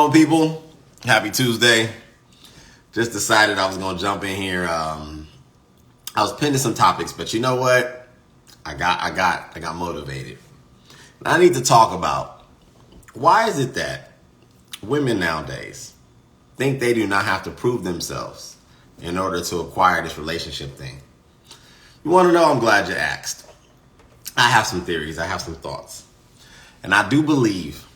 on, people? Happy Tuesday. Just decided I was going to jump in here. I was pinning some topics, but you know what? I got motivated. I need to talk about why is it that women nowadays think they do not have to prove themselves in order to acquire this relationship thing. You want to know? I'm glad you asked. I have some theories. I have some thoughts. And I do believe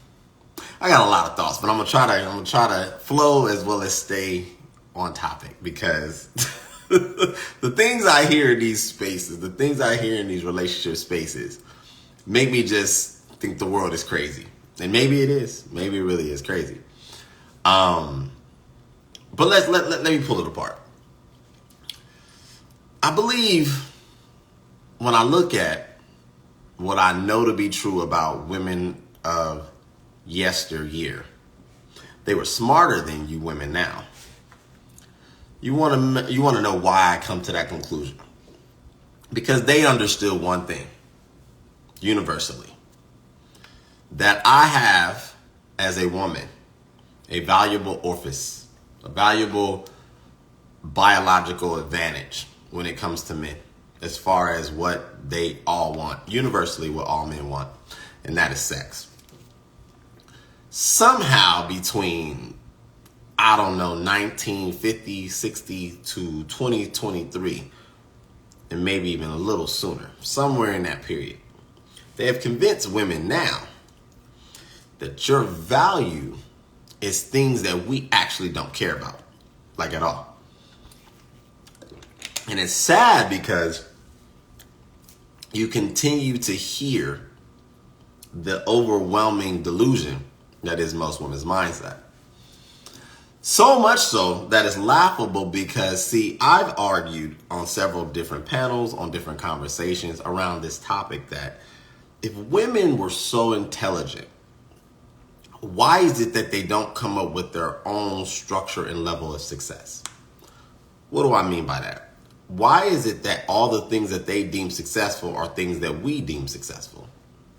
I got a lot of thoughts, but I'm gonna try to flow as well as stay on topic, because the things I hear in these spaces, the things I hear in these relationship spaces, make me just think the world is crazy. And maybe it is. Maybe it really is crazy. But let me pull it apart. I believe when I look at what I know to be true about women of yesteryear, they were smarter than you women now. You want to know why I come to that conclusion? Because they understood one thing universally, that I have, as a woman, a valuable orifice, a valuable biological advantage when it comes to men, as far as what they all want, universally what all men want, and that is sex. Somehow between, 1950, 60 to 2023, and maybe even a little sooner, somewhere in that period, they have convinced women now that your value is things that we actually don't care about, like at all. And it's sad because you continue to hear the overwhelming delusion that is most women's mindset. So much so that it's laughable because, see, I've argued on several different panels, on different conversations around this topic, that if women were so intelligent, why is it that they don't come up with their own structure and level of success? What do I mean by that? Why is it that all the things that they deem successful are things that we deem successful?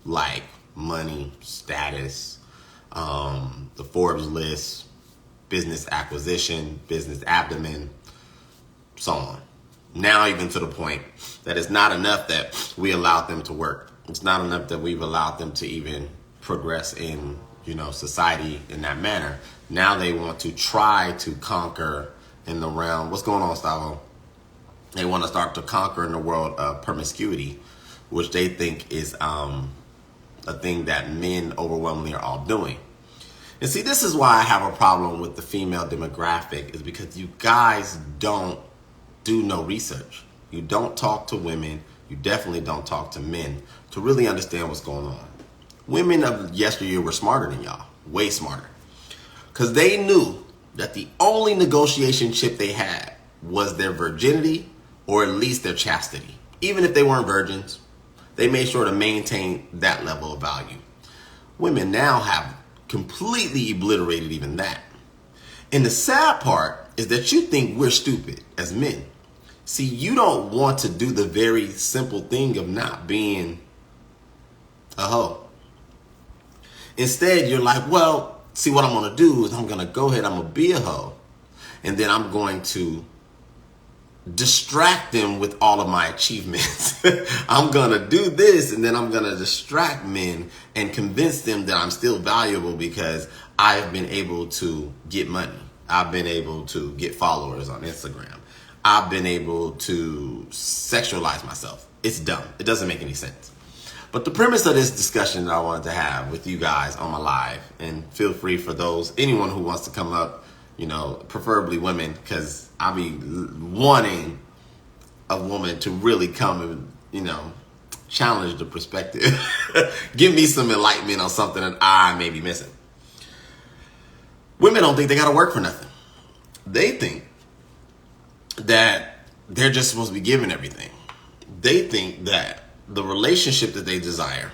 Like money, status, the Forbes list, business acquisition, business abdomen, so on. Now even to the point that it's not enough that we allowed them to work. It's not enough that we've allowed them to even progress in, society in that manner. Now they want to try to conquer in the realm. What's going on, Stavo? They want to start to conquer in the world of promiscuity, which they think is a thing that men overwhelmingly are all doing. And see, this is why I have a problem with the female demographic, is because you guys don't do no research. You don't talk to women. You definitely don't talk to men to really understand what's going on. Women of yesteryear were smarter than y'all, way smarter, because they knew that the only negotiation chip they had was their virginity, or at least their chastity. Even if they weren't virgins, they made sure to maintain that level of value. Women now have completely obliterated even that. And the sad part is that you think we're stupid as men. See, you don't want to do the very simple thing of not being a hoe. Instead, you're like, well, see, what I'm going to do is I'm going to go ahead, I'm going to be a hoe, and then I'm going to distract them with all of my achievements. I'm going to do this, and then I'm going to distract men and convince them that I'm still valuable because I've been able to get money. I've been able to get followers on Instagram. I've been able to sexualize myself. It's dumb. It doesn't make any sense. But the premise of this discussion that I wanted to have with you guys on my live, and feel free for anyone who wants to come up, preferably women, because I'll be wanting a woman to really come and, challenge the perspective. Give me some enlightenment on something that I may be missing. Women don't think they got to work for nothing. They think that they're just supposed to be given everything. They think that the relationship that they desire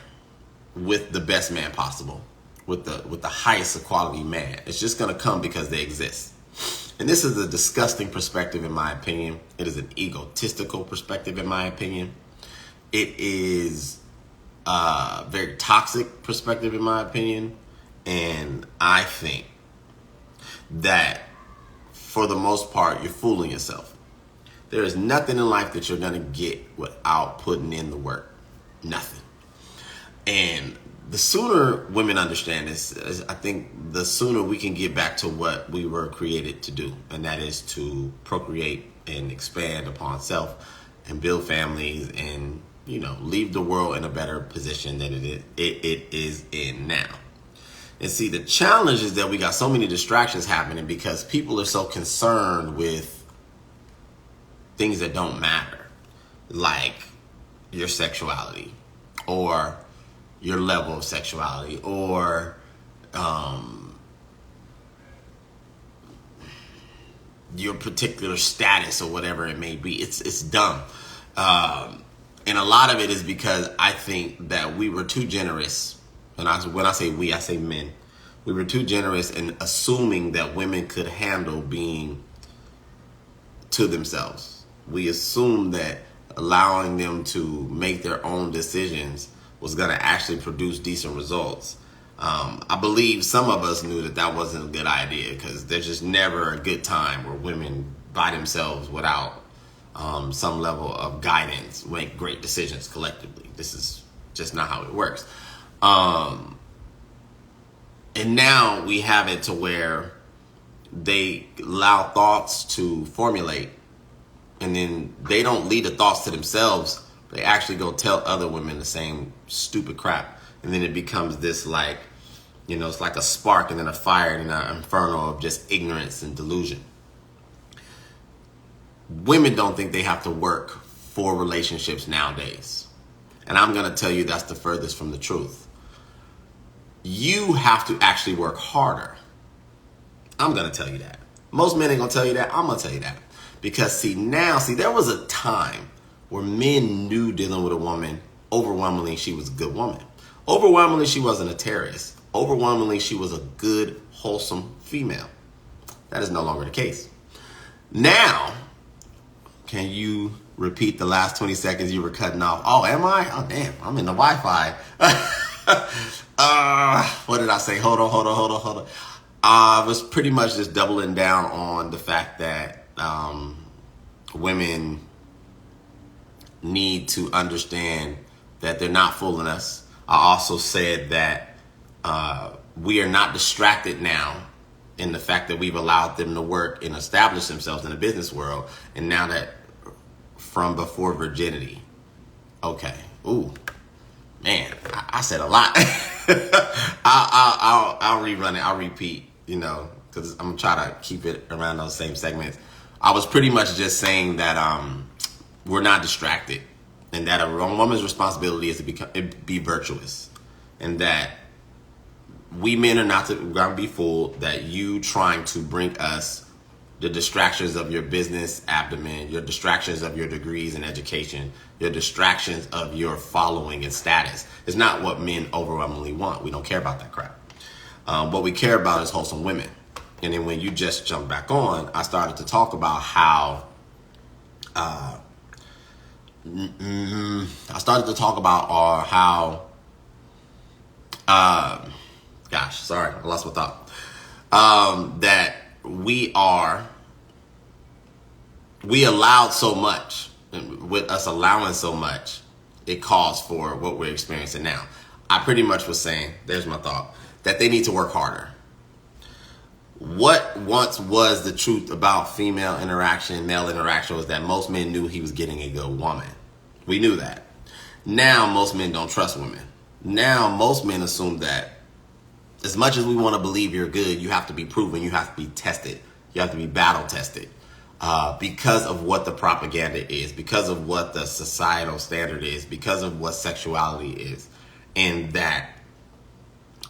with the best man possible, with the highest quality man, it's just going to come because they exist. And this is a disgusting perspective, in my opinion. It is an egotistical perspective, in my opinion. It is a very toxic perspective, in my opinion. And I think that for the most part, you're fooling yourself. There is nothing in life that you're going to get without putting in the work. Nothing. And the sooner women understand this, I think the sooner we can get back to what we were created to do. And that is to procreate and expand upon self and build families and, leave the world in a better position than it is in now. And see, the challenge is that we got so many distractions happening because people are so concerned with things that don't matter, like your sexuality or your level of sexuality or your particular status or whatever it may be. It's dumb. And a lot of it is because I think that we were too generous. And when I say we, I say men. We were too generous in assuming that women could handle being to themselves. We assumed that allowing them to make their own decisions was going to actually produce decent results. I believe some of us knew that wasn't a good idea because there's just never a good time where women by themselves without some level of guidance make great decisions collectively. This is just not how it works. And now we have it to where they allow thoughts to formulate and then they don't lead the thoughts to themselves. They actually go tell other women the same stupid crap. And then it becomes this it's like a spark and then a fire and an inferno of just ignorance and delusion. Women don't think they have to work for relationships nowadays. And I'm going to tell you that's the furthest from the truth. You have to actually work harder. I'm going to tell you that. Most men ain't going to tell you that. I'm going to tell you that. Because there was a time where men knew dealing with a woman, overwhelmingly she was a good woman. Overwhelmingly she wasn't a terrorist. Overwhelmingly she was a good, wholesome female. That is no longer the case. Now, can you repeat the last 20 seconds you were cutting off? Oh, am I? Oh, damn, I'm in the Wi-Fi. What did I say? Hold on. I was pretty much just doubling down on the fact that women need to understand that they're not fooling us. I also said that we are not distracted now in the fact that we've allowed them to work and establish themselves in the business world. And now that from before virginity. Okay. Ooh, man, I said a lot. I'll rerun it. I'll repeat, because I'm going to try to keep it around those same segments. I was pretty much just saying that we're not distracted and that a woman's responsibility is to be virtuous and that we men are not going to be fooled that you trying to bring us the distractions of your business abdomen, your distractions of your degrees and education, your distractions of your following and status is not what men overwhelmingly want. We don't care about that crap. What we care about is wholesome women. And then when you just jump back on, I started to talk about how sorry, I lost my thought. That we allowed so much, and with us allowing so much, it calls for what we're experiencing now. I pretty much was saying, there's my thought, that they need to work harder. What once was the truth about female interaction, male interaction, was that most men knew he was getting a good woman. We knew that. Now most men don't trust women. Now most men assume that as much as we want to believe you're good, you have to be proven, you have to be tested, you have to be battle tested. Because of what the propaganda is, because of what the societal standard is, because of what sexuality is. And that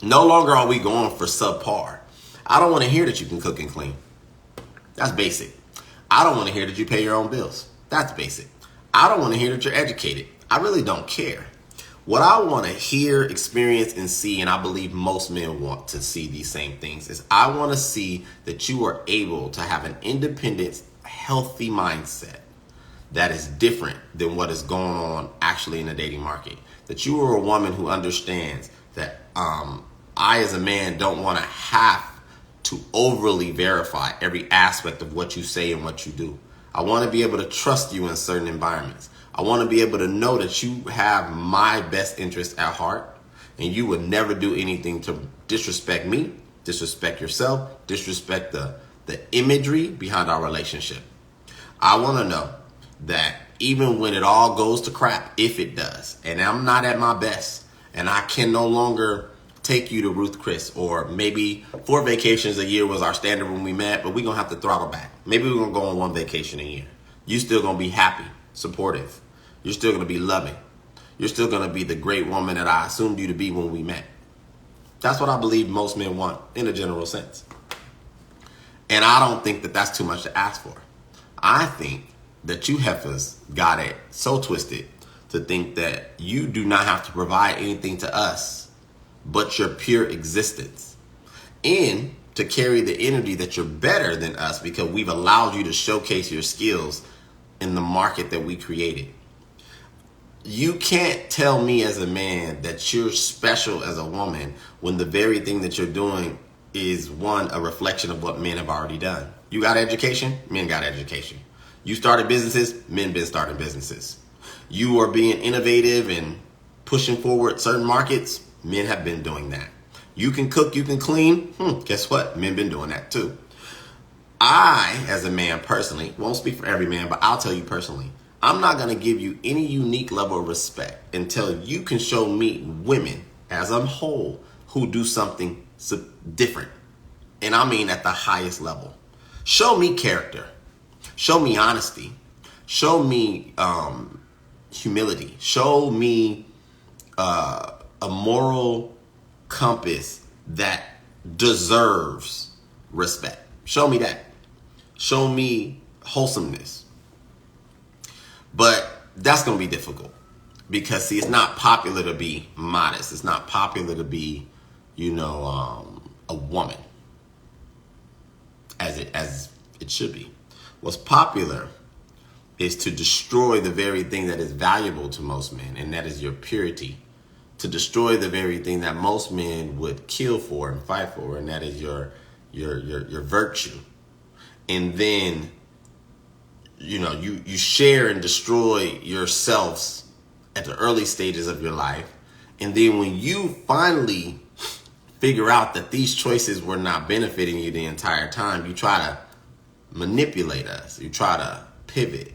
no longer are we going for subpar. I don't want to hear that you can cook and clean. That's basic. I don't want to hear that you pay your own bills. That's basic. I don't want to hear that you're educated. I really don't care. What I want to hear, experience, and see, and I believe most men want to see these same things, is I want to see that you are able to have an independent, healthy mindset that is different than what is going on actually in the dating market. That you are a woman who understands that I as a man don't want to have to overly verify every aspect of what you say and what you do. I want to be able to trust you in certain environments. I want to be able to know that you have my best interest at heart and you would never do anything to disrespect me, disrespect yourself, disrespect the imagery behind our relationship. I want to know that even when it all goes to crap, if it does, and I'm not at my best, and I can no longer take you to Ruth Chris, or maybe 4 vacations a year was our standard when we met, but we're going to have to throttle back. Maybe we're going to go on 1 vacation a year. You're still going to be happy, supportive. You're still going to be loving. You're still going to be the great woman that I assumed you to be when we met. That's what I believe most men want in a general sense. And I don't think that that's too much to ask for. I think that you heifers got it so twisted to think that you do not have to provide anything to us but your pure existence, and to carry the energy that you're better than us because we've allowed you to showcase your skills in the market that we created. You can't tell me as a man that you're special as a woman when the very thing that you're doing is, one, a reflection of what men have already done. You got education, men got education. You started businesses, men been starting businesses. You are being innovative and pushing forward certain markets, men have been doing that. You can cook, you can clean. Guess what? Men been doing that too. I, as a man personally, won't speak for every man, but I'll tell you personally, I'm not going to give you any unique level of respect until you can show me women as a whole who do something different. And I mean at the highest level. Show me character. Show me honesty. Show me humility. Show me a moral compass that deserves respect. Show me that. Show me wholesomeness. But that's going to be difficult because, see, it's not popular to be modest. It's not popular to be, a woman as it should be. What's popular is to destroy the very thing that is valuable to most men, and that is your purity. To destroy the very thing that most men would kill for and fight for, and that is your virtue. And then, you share and destroy yourselves at the early stages of your life. And then when you finally figure out that these choices were not benefiting you the entire time, you try to manipulate us. You try to pivot.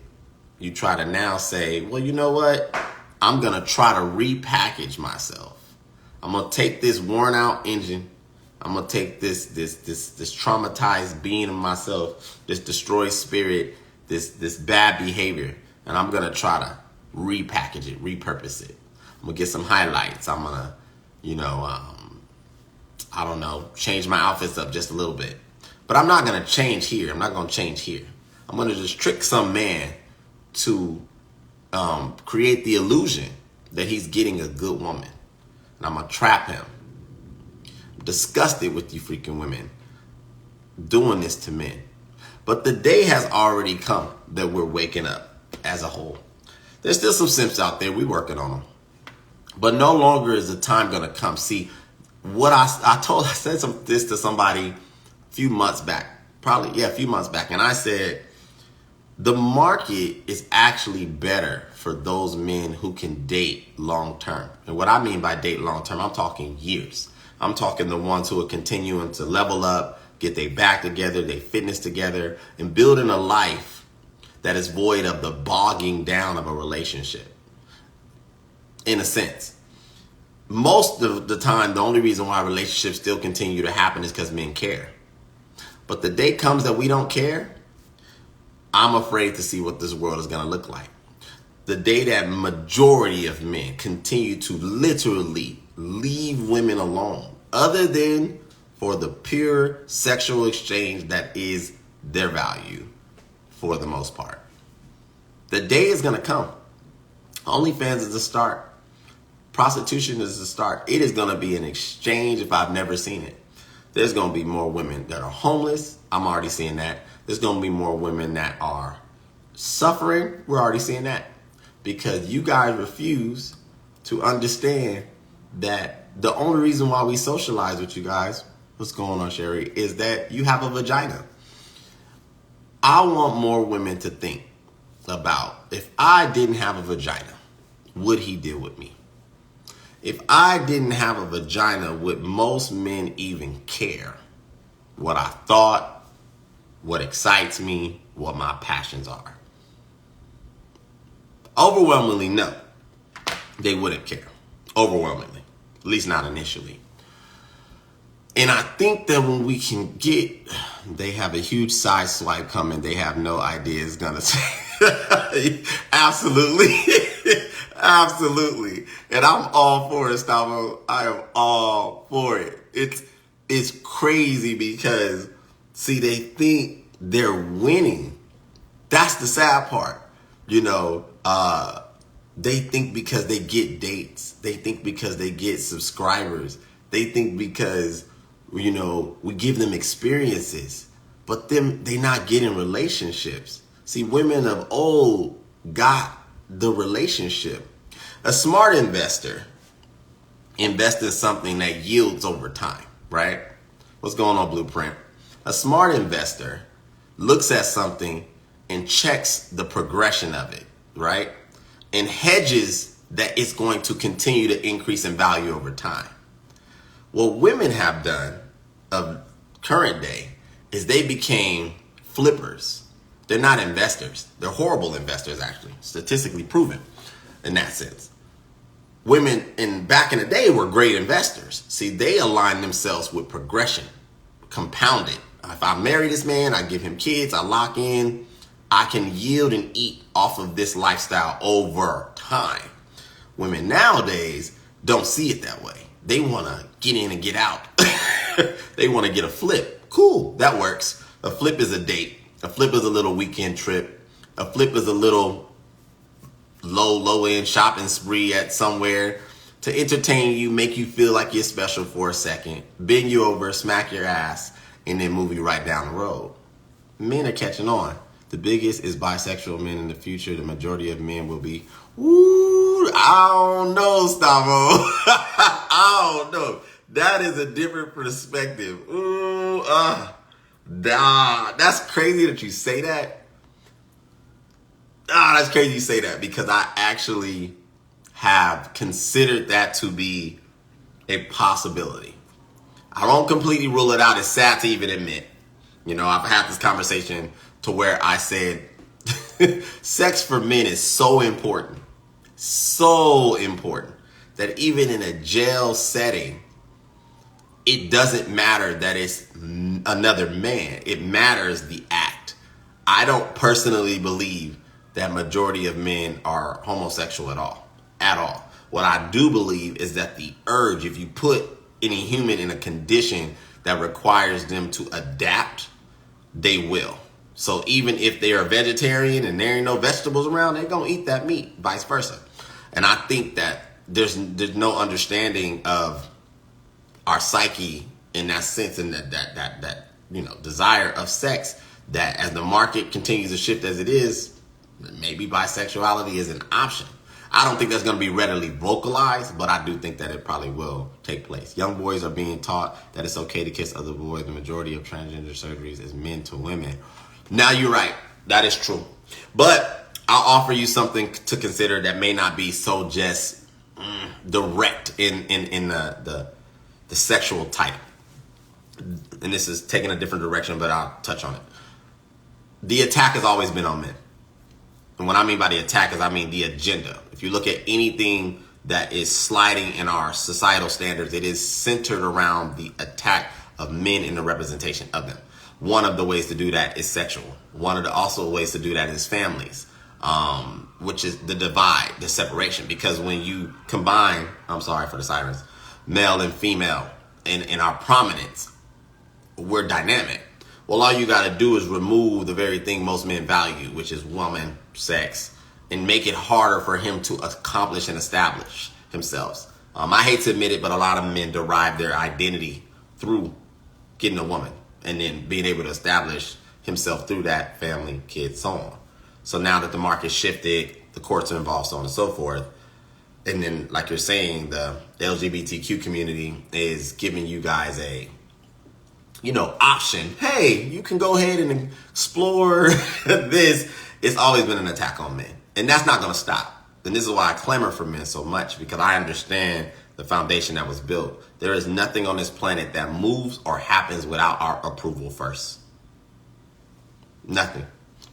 You try to now say, well, you know what? I'm going to try to repackage myself. I'm going to take this worn out engine. I'm going to take this traumatized being of myself, this destroyed spirit, this bad behavior, and I'm going to try to repackage it, repurpose it. I'm going to get some highlights. I'm going to, change my outfits up just a little bit. But I'm not going to change here. I'm not going to change here. I'm going to just trick some man to create the illusion that he's getting a good woman. And I'm going to trap him. I'm disgusted with you freaking women doing this to men. But the day has already come that we're waking up as a whole. There's still some simps out there. We're working on them. But no longer is the time going to come. See, what I said this to somebody a few months back. A few months back. And I said, the market is actually better for those men who can date long term. And what I mean by date long term, I'm talking years. I'm talking the ones who are continuing to level up, get their back together, their fitness together, and building a life that is void of the bogging down of a relationship. In a sense, most of the time, the only reason why relationships still continue to happen is because men care. But the day comes that we don't care, I'm afraid to see what this world is going to look like. The day that majority of men continue to literally leave women alone, other than for the pure sexual exchange that is their value for the most part. The day is going to come. OnlyFans is the start. Prostitution is the start. It is going to be an exchange if I've never seen it. There's going to be more women that are homeless. I'm already seeing that. There's going to be more women that are suffering. We're already seeing that. Because you guys refuse to understand that the only reason why we socialize with you guys what's going on, Sherry, is that you have a vagina. I want more women to think about, if I didn't have a vagina, would he deal with me? If I didn't have a vagina, would most men even care what I thought, what excites me, what my passions are? Overwhelmingly, no. They wouldn't care. Overwhelmingly. At least not initially. And I think that when we can get, they have a huge side swipe coming, they have no idea it's going to say. Absolutely. Absolutely. And I'm all for it, Stavo. I am all for it. It's crazy because, see, they think they're winning. That's the sad part. They think because they get dates. They think because they get subscribers. They think because, we give them experiences. But they not getting relationships. See, women of old got the relationship. A smart investor invests in something that yields over time, right? What's going on, Blueprint? A smart investor looks at something and checks the progression of it, right? And hedges that it's going to continue to increase in value over time. What women have done of current day is they became flippers. They're not investors. They're horrible investors, actually, statistically proven in that sense. Women back in the day were great investors. See, they align themselves with progression, compounded. If I marry this man, I give him kids, I lock in, I can yield and eat off of this lifestyle over time. Women nowadays don't see it that way. They want to get in and get out. They want to get a flip. Cool, that works. A flip is a date. A flip is a little weekend trip. A flip is a little low end shopping spree at somewhere to entertain you, make you feel like you're special for a second, bend you over, smack your ass, and then move you right down the road. Men are catching on. The biggest is bisexual men in the future. The majority of men will be, I don't know, Stavo. I don't know. That is a different perspective. That's crazy that you say that. That's crazy you say that, because I actually have considered that to be a possibility. I don't completely rule it out. It's sad to even admit. I've had this conversation to where I said sex for men is so important that even in a jail setting, it doesn't matter that it's another man. It matters the act. I don't personally believe that majority of men are homosexual at all. What I do believe is that the urge, if you put any human in a condition that requires them to adapt, they will. So even if they're a vegetarian and there ain't no vegetables around, they're going to eat that meat, vice versa. And I think that there's no understanding of our psyche in that sense, and that desire of sex, that as the market continues to shift as it is, maybe bisexuality is an option. I don't think that's going to be readily vocalized, but I do think that it probably will take place. Young boys are being taught that it's okay to kiss other boys. The majority of transgender surgeries is men to women. Now you're right. That is true. But I'll offer you something to consider that may not be so just direct in the sexual type. And this is taking a different direction, but I'll touch on it. The attack has always been on men. And what I mean by the attack is I mean the agenda. If you look at anything that is sliding in our societal standards, it is centered around the attack of men and the representation of them. One of the ways to do that is sexual. One of the also ways to do that is families, which is the divide, the separation. Because when you combine, I'm sorry for the sirens, male and female in our prominence, we're dynamic. Well, all you got to do is remove the very thing most men value, which is woman, sex, and make it harder for him to accomplish and establish himself. I hate to admit it, but a lot of men derive their identity through getting a woman and then being able to establish himself through that, family, kids, so on. So now that the market shifted, the courts are involved, so on and so forth. And then, like you're saying, the LGBTQ community is giving you guys a option. Hey, you can go ahead and explore this. It's always been an attack on men. And that's not going to stop. And this is why I clamor for men so much, because I understand the foundation that was built. There is nothing on this planet that moves or happens without our approval first. Nothing.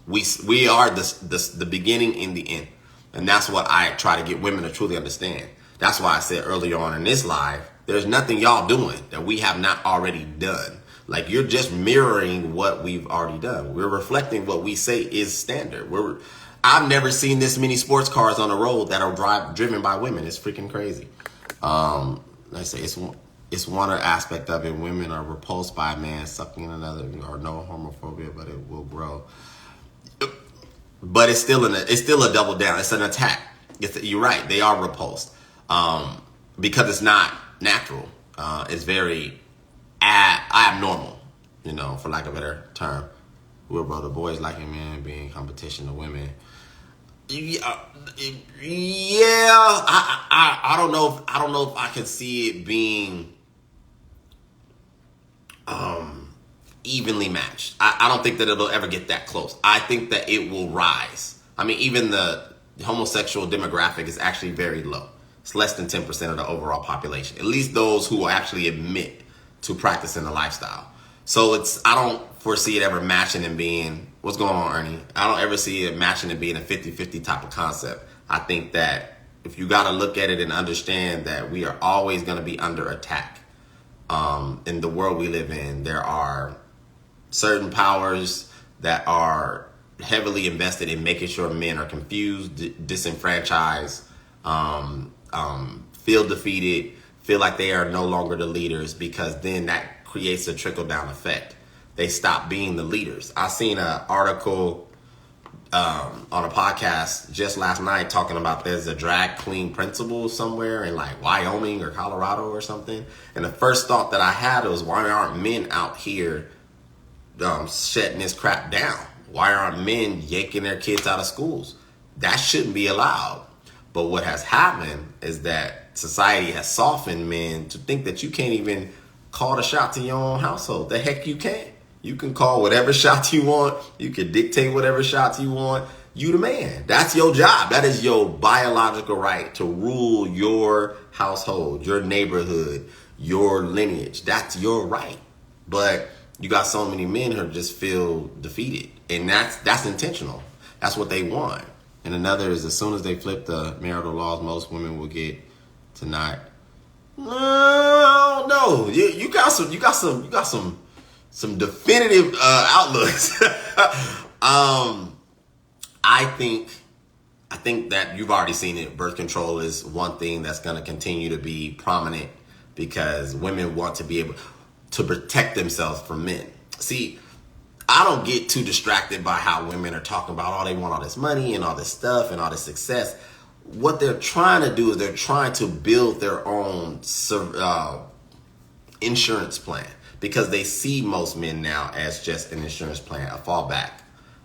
We are the beginning and the end. And that's what I try to get women to truly understand. That's why I said earlier on in this live, there's nothing y'all doing that we have not already done. Like, you're just mirroring what we've already done. We're reflecting what we say is standard. I've never seen this many sports cars on the road that are driven by women. It's freaking crazy. Let's say it's one aspect of it. Women are repulsed by a man sucking another, or no homophobia, but it will grow. But it's still a double down. It's an attack. You're right. They are repulsed because it's not natural. It's very abnormal, for lack of a better term. We're brother boys like a man being competition to women. Yeah, I don't know if I can see it being evenly matched. I don't think that it'll ever get that close. I think that it will rise. I mean, even the homosexual demographic is actually very low. It's less than 10% of the overall population. At least those who actually admit to practicing the lifestyle. So I don't foresee it ever matching and being, what's going on, Ernie? I don't ever see it matching and being a 50-50 type of concept. I think that if you got to look at it and understand that we are always going to be under attack. In the world we live in, there are certain powers that are heavily invested in making sure men are confused, disenfranchised, feel defeated, feel like they are no longer the leaders, because then that creates a trickle-down effect. They stop being the leaders. I seen an article on a podcast just last night talking about there's a drag queen principle somewhere in like Wyoming or Colorado or something. And the first thought that I had was, why aren't men out here shutting this crap down? Why aren't men yanking their kids out of schools? That shouldn't be allowed. But what has happened is that society has softened men to think that you can't even call the shots in your own household. The heck you can. You can call whatever shots you want. You can dictate whatever shots you want. You the man. That's your job. That is your biological right to rule your household, your neighborhood, your lineage. That's your right. But you got so many men who just feel defeated. And that's intentional. That's what they want. And another is, as soon as they flip the marital laws, most women will get tonight. No, you got some definitive outlooks. I think that you've already seen it. Birth control is one thing that's going to continue to be prominent because women want to be able to protect themselves from men. See, I don't get too distracted by how women are talking about, they want all this money and all this stuff and all this success. What they're trying to do is they're trying to build their own insurance plan, because they see most men now as just an insurance plan, a fallback,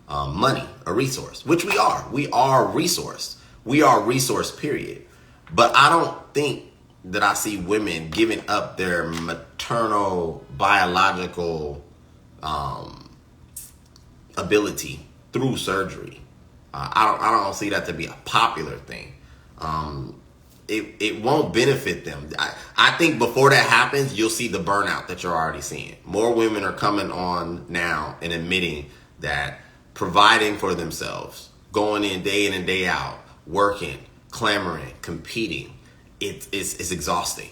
money, a resource, which we are. We are a resource. We are a resource, period. But I don't think that I see women giving up their maternal biological ability through surgery. I don't see that to be a popular thing. It won't benefit them. I think before that happens, you'll see the burnout that you're already seeing. More women are coming on now and admitting that providing for themselves, going in and day out, working, clamoring, competing, it's exhausting.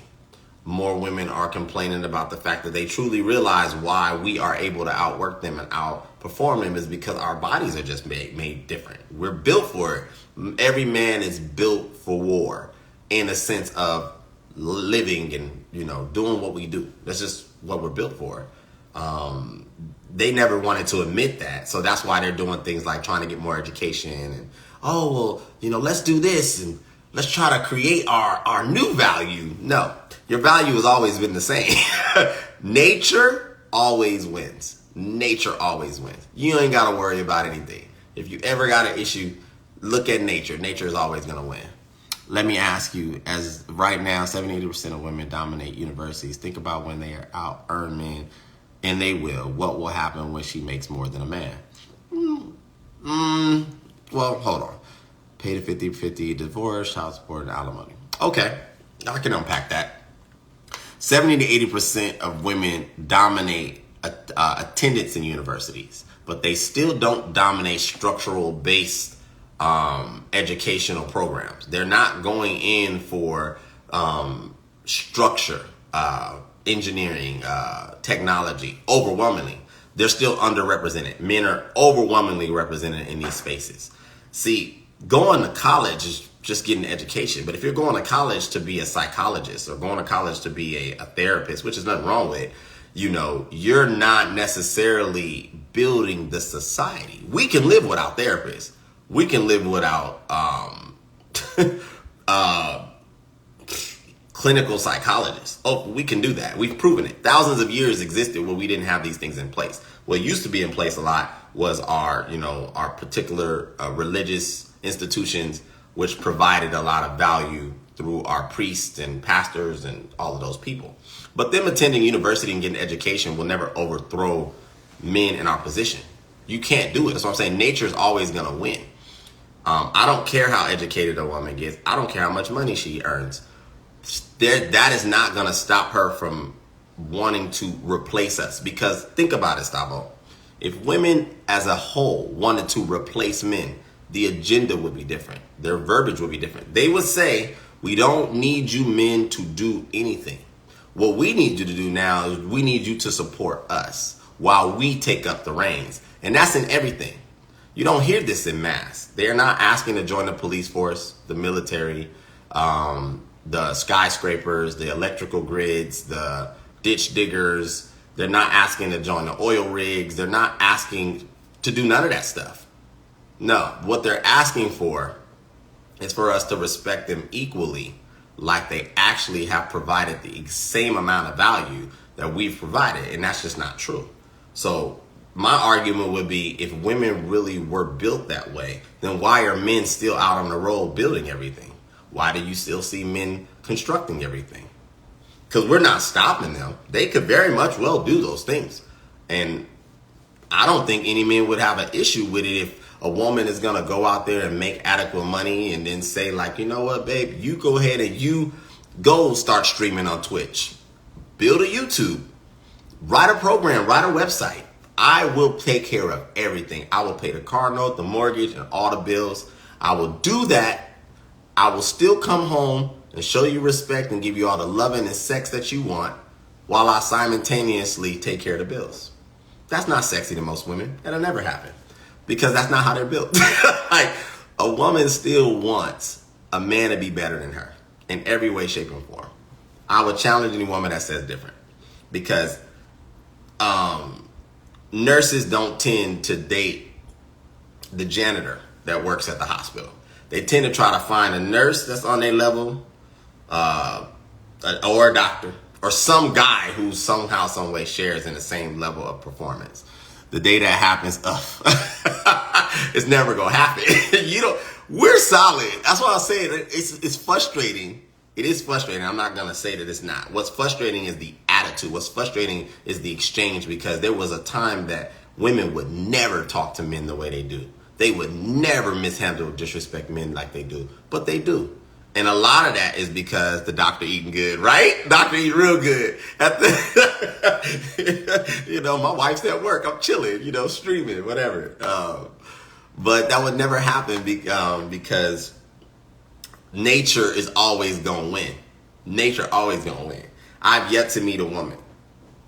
More women are complaining about the fact that they truly realize why we are able to outwork them and outperform them is because our bodies are just made different. We're built for it. Every man is built for war in a sense of living and, doing what we do. That's just what we're built for. They never wanted to admit that. So that's why they're doing things like trying to get more education and, let's do this and let's try to create our new value. No, your value has always been the same. Nature always wins. Nature always wins. You ain't got to worry about anything. If you ever got an issue, look at nature. Nature is always going to win. Let me ask you, as right now, 70-80% of women dominate universities. Think about when they are out earning And they will. What will happen when she makes more than a man? Well, hold on. Pay the 50-50 divorce, child support, and alimony. Okay, I can unpack that. 70 to 80% of women dominate attendance in universities, but they still don't dominate structural based educational programs. They're not going in for structure, engineering, technology, overwhelmingly. They're still underrepresented. Men are overwhelmingly represented in these spaces. See, going to college is just getting an education. But if you're going to college to be a psychologist or going to college to be a therapist, which is nothing wrong with, you're not necessarily building the society. We can live without therapists. We can live without clinical psychologists. Oh, we can do that. We've proven it. Thousands of years existed where we didn't have these things in place. What used to be in place a lot was our particular religious institutions, which provided a lot of value through our priests and pastors and all of those people. But them attending university and getting education will never overthrow men in our position. You can't do it. That's what I'm saying. Nature is always going to win. I don't care how educated a woman gets. I don't care how much money she earns. That is not going to stop her from wanting to replace us. Because think about it, Stavo. If women as a whole wanted to replace men, the agenda would be different. Their verbiage would be different. They would say, we don't need you men to do anything. What we need you to do now is we need you to support us while we take up the reins. And that's in everything. You don't hear this in mass. They're not asking to join the police force, the military, the skyscrapers, the electrical grids, the ditch diggers. They're not asking to join the oil rigs. They're not asking to do none of that stuff. No, what they're asking for is for us to respect them equally, like they actually have provided the same amount of value that we've provided. And that's just not true. So my argument would be, if women really were built that way, then why are men still out on the road building everything? Why do you still see men constructing everything? Because we're not stopping them. They could very much well do those things. And I don't think any men would have an issue with it if a woman is going to go out there and make adequate money and then say, like, you know what, babe, you go ahead and you go start streaming on Twitch. Build a YouTube. Write a program. Write a website. I will take care of everything. I will pay the car note, the mortgage, and all the bills. I will do that. I will still come home and show you respect and give you all the loving and sex that you want while I simultaneously take care of the bills. That's not sexy to most women. That'll never happen because that's not how they're built. Like, a woman still wants a man to be better than her in every way, shape, and form. I would challenge any woman that says different, because nurses don't tend to date the janitor that works at the hospital. They tend to try to find a nurse that's on their level, or a doctor, or some guy who somehow, some way shares in the same level of performance. The day that happens, it's never gonna happen. We're solid. That's why I say it's frustrating. It is frustrating. I'm not gonna say that it's not. What's frustrating is the attitude. What's frustrating is the exchange, because there was a time that women would never talk to men the way they do. They would never mishandle or disrespect men like they do, but they do. And a lot of that is because the doctor eating good, right? Doctor eating real good. My wife's at work. I'm chilling, streaming, whatever. But that would never happen because nature is always going to win. Nature always going to win. I've yet to meet a woman,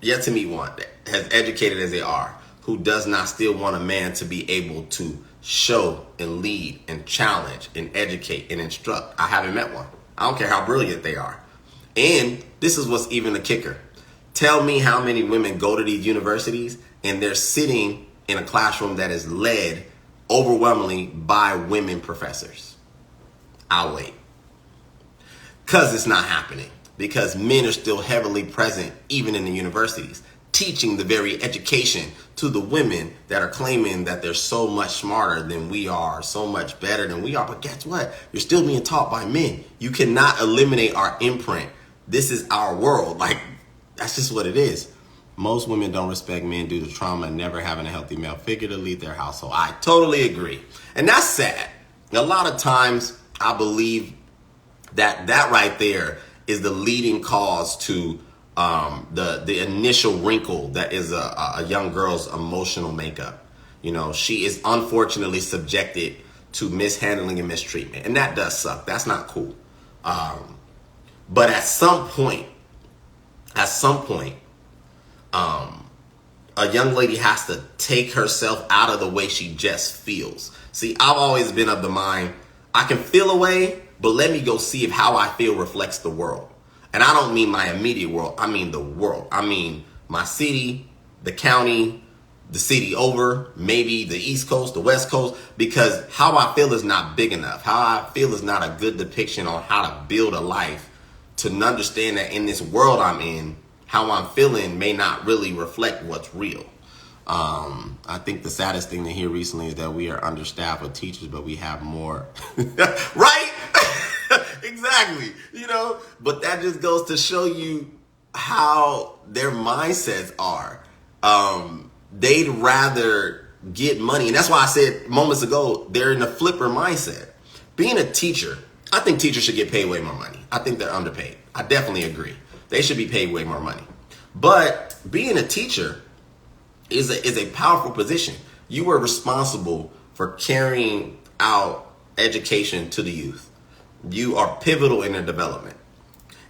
yet to meet one that, as educated as they are, who does not still want a man to be able to show and lead and challenge and educate and instruct. I haven't met one. I don't care how brilliant they are. And this is what's even the kicker. Tell me how many women go to these universities and they're sitting in a classroom that is led overwhelmingly by women professors. I'll wait. Because it's not happening. Because men are still heavily present even in the universities, teaching the very education to the women that are claiming that they're so much smarter than we are, so much better than we are. But guess what? You're still being taught by men. You cannot eliminate our imprint. This is our world. Like, that's just what it is. Most women don't respect men due to trauma and never having a healthy male figure to lead their household. I totally agree. And that's sad. A lot of times I believe that right there is the leading cause to the initial wrinkle that is a young girl's emotional makeup. You know, she is unfortunately subjected to mishandling and mistreatment. And that does suck. That's not cool. But at some point, a young lady has to take herself out of the way she just feels. See, I've always been of the mind, I can feel a way, but let me go see if how I feel reflects the world. And I don't mean my immediate world. I mean the world. I mean my city, the county, the city over, maybe the East Coast, the West Coast, because how I feel is not big enough. How I feel is not a good depiction on how to build a life, to understand that in this world I'm in, how I'm feeling may not really reflect what's real. I think the saddest thing to hear recently is that we are understaffed with teachers, but we have more. Right? Exactly. You know, but that just goes to show you how their mindsets are. They'd rather get money. And that's why I said moments ago, they're in a flipper mindset. Being a teacher, I think teachers should get paid way more money. I think they're underpaid. I definitely agree. They should be paid way more money. But being a teacher is a powerful position. You are responsible for carrying out education to the youth. You are pivotal in their development.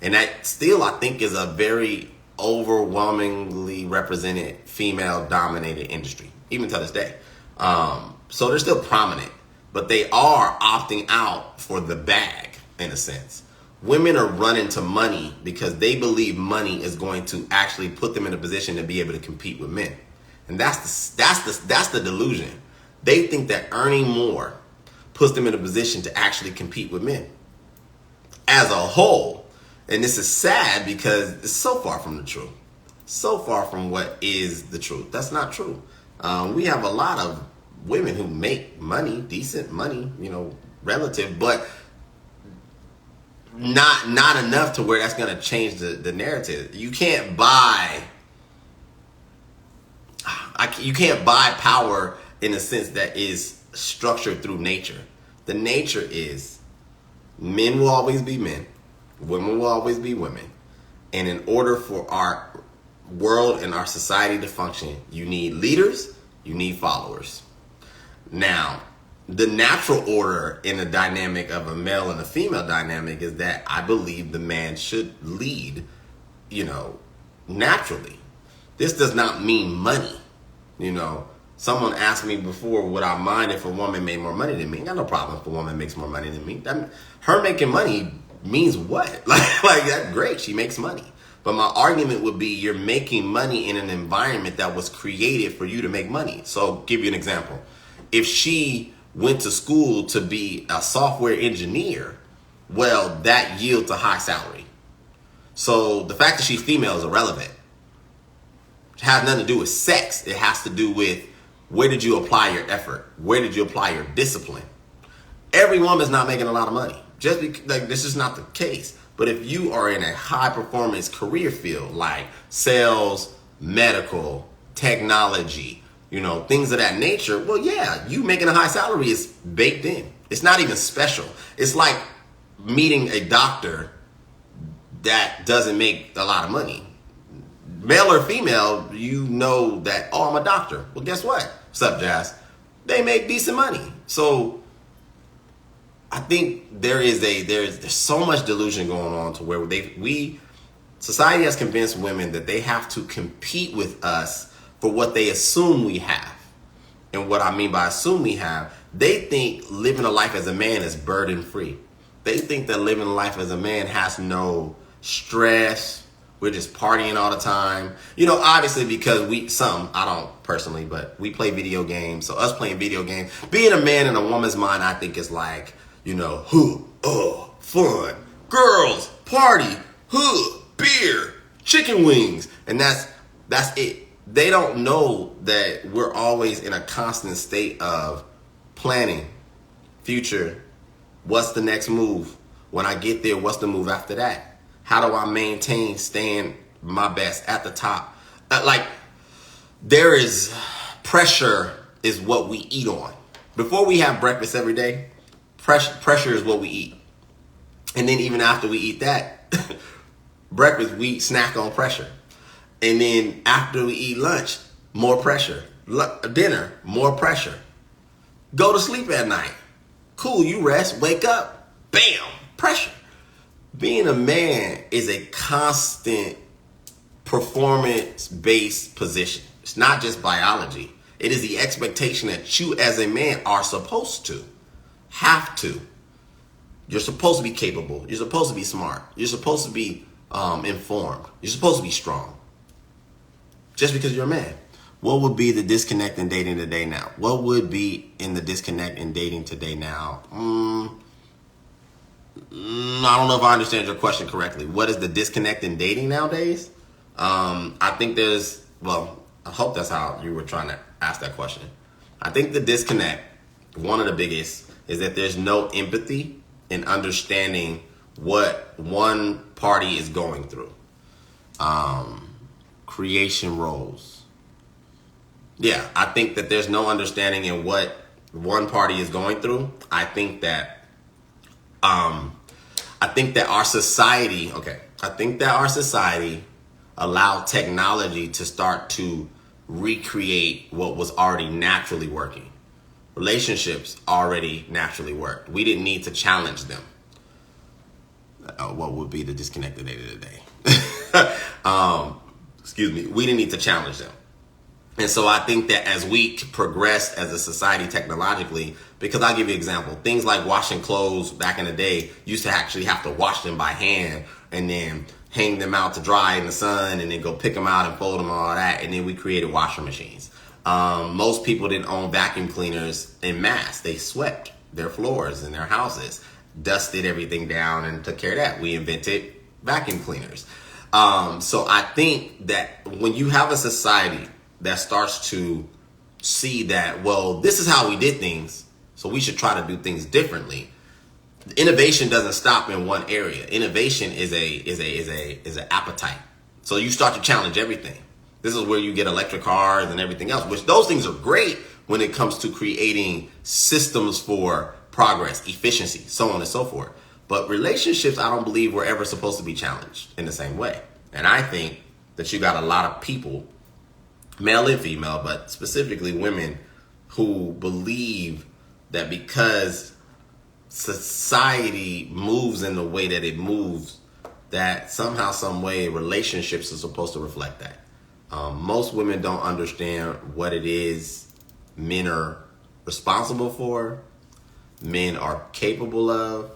And that still, I think, is a very overwhelmingly represented female-dominated industry, even to this day. So they're still prominent, but they are opting out for the bag, in a sense. Women are running to money because they believe money is going to actually put them in a position to be able to compete with men. And that's the delusion. They think that earning more puts them in a position to actually compete with men as a whole. And this is sad because it's so far from the truth. So far from what is the truth. That's not true. We have a lot of women who make money, decent money, you know, relative, but not enough to where that's going to change the narrative. You can't buy power in a sense that is structured through nature. The nature is men will always be men, women will always be women. And in order for our world and our society to function, you need leaders, you need followers. Now, the natural order in the dynamic of a male and a female dynamic is that I believe the man should lead, you know, naturally. This does not mean money. You know, someone asked me before, would I mind if a woman made more money than me? I got no problem if a woman makes more money than me. Her making money means what? Like that's great. She makes money. But my argument would be you're making money in an environment that was created for you to make money. So I'll give you an example. If she went to school to be a software engineer, well, that yields a high salary. So the fact that she's female is irrelevant. It has nothing to do with sex. It has to do with where did you apply your effort? Where did you apply your discipline? Every woman's not making a lot of money. Just because, like, this is not the case. But if you are in a high performance career field like sales, medical, technology, you know, things of that nature, well, yeah, you making a high salary is baked in. It's not even special. It's like meeting a doctor that doesn't make a lot of money. Male or female, you know that, oh, I'm a doctor. Well, guess what? What's up, Jazz? They make decent money. So I think there's so much delusion going on to where society has convinced women that they have to compete with us for what they assume we have. And what I mean by assume we have, they think living a life as a man is burden free. They think that living a life as a man has no stress. We're just partying all the time. You know, obviously because I don't personally, but we play video games. So us playing video games, being a man in a woman's mind, I think is like, you know, fun, girls, party, beer, chicken wings. And that's it. They don't know that we're always in a constant state of planning, future, what's the next move? When I get there, what's the move after that? How do I maintain staying my best at the top? Like, there is pressure is what we eat on. Before we have breakfast every day, pressure is what we eat. And then even after we eat that, breakfast, we snack on pressure. And then after we eat lunch, more pressure. Dinner, more pressure. Go to sleep at night. Cool, you rest, wake up, bam, pressure. Being a man is a constant performance-based position. It's not just biology. It is the expectation that you as a man are supposed to, have to. You're supposed to be capable. You're supposed to be smart. You're supposed to be informed. You're supposed to be strong. Just because you're a man. What would be the disconnect in dating today now? What would be in the disconnect in dating today now? I don't know if I understand your question correctly. What is the disconnect in dating nowadays? I think I hope that's how you were trying to ask that question. I think the disconnect, one of the biggest, is that there's no empathy in understanding what one party is going through. Creation roles. Yeah, I think that there's no understanding in what one party is going through. I think that our society allowed technology to start to recreate what was already naturally working. Relationships already naturally worked. We didn't need to challenge them. What would be the disconnected day today? Excuse me. We didn't need to challenge them. And so I think that as we progress as a society technologically, because I'll give you an example, things like washing clothes back in the day, used to actually have to wash them by hand and then hang them out to dry in the sun and then go pick them out and fold them and all that. And then we created washing machines. Most people didn't own vacuum cleaners en masse. They swept their floors in their houses, dusted everything down and took care of that. We invented vacuum cleaners. So I think that when you have a society that starts to see that, well, this is how we did things, so we should try to do things differently. Innovation doesn't stop in one area. Innovation is an appetite. So you start to challenge everything. This is where you get electric cars and everything else, which those things are great when it comes to creating systems for progress, efficiency, so on and so forth. But relationships, I don't believe were ever supposed to be challenged in the same way. And I think that you got a lot of people, male and female, but specifically women, who believe that because society moves in the way that it moves, that somehow, some way, relationships are supposed to reflect that. Most women don't understand what it is men are responsible for, men are capable of.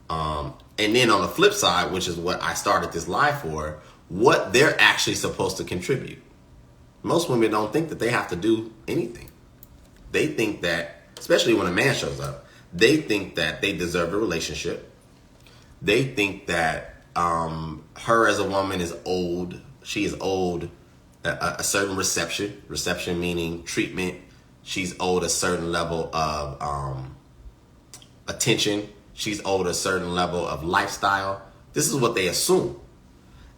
And then on the flip side, which is what I started this live for, what they're actually supposed to contribute. Most women don't think that they have to do anything. They think that, especially when a man shows up, they think that they deserve a relationship. They think that her as a woman is old. She is owed a certain reception meaning treatment. She's owed a certain level of attention. She's owed a certain level of lifestyle. This is what they assume.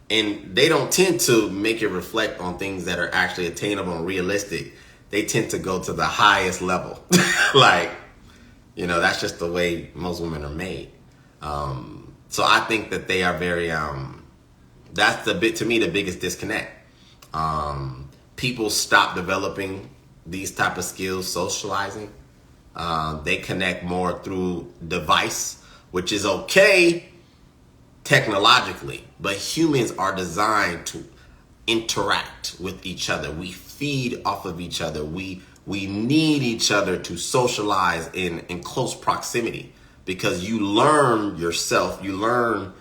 And they don't tend to make it reflect on things that are actually attainable and realistic. They tend to go to the highest level. Like, that's just the way most women are made. So I think that they are very, that's to me, the biggest disconnect. People stop developing these type of skills, socializing. They connect more through device, which is okay technologically, but humans are designed to interact with each other. We feed off of each other. We need each other to socialize in close proximity, because you learn yourself, you learn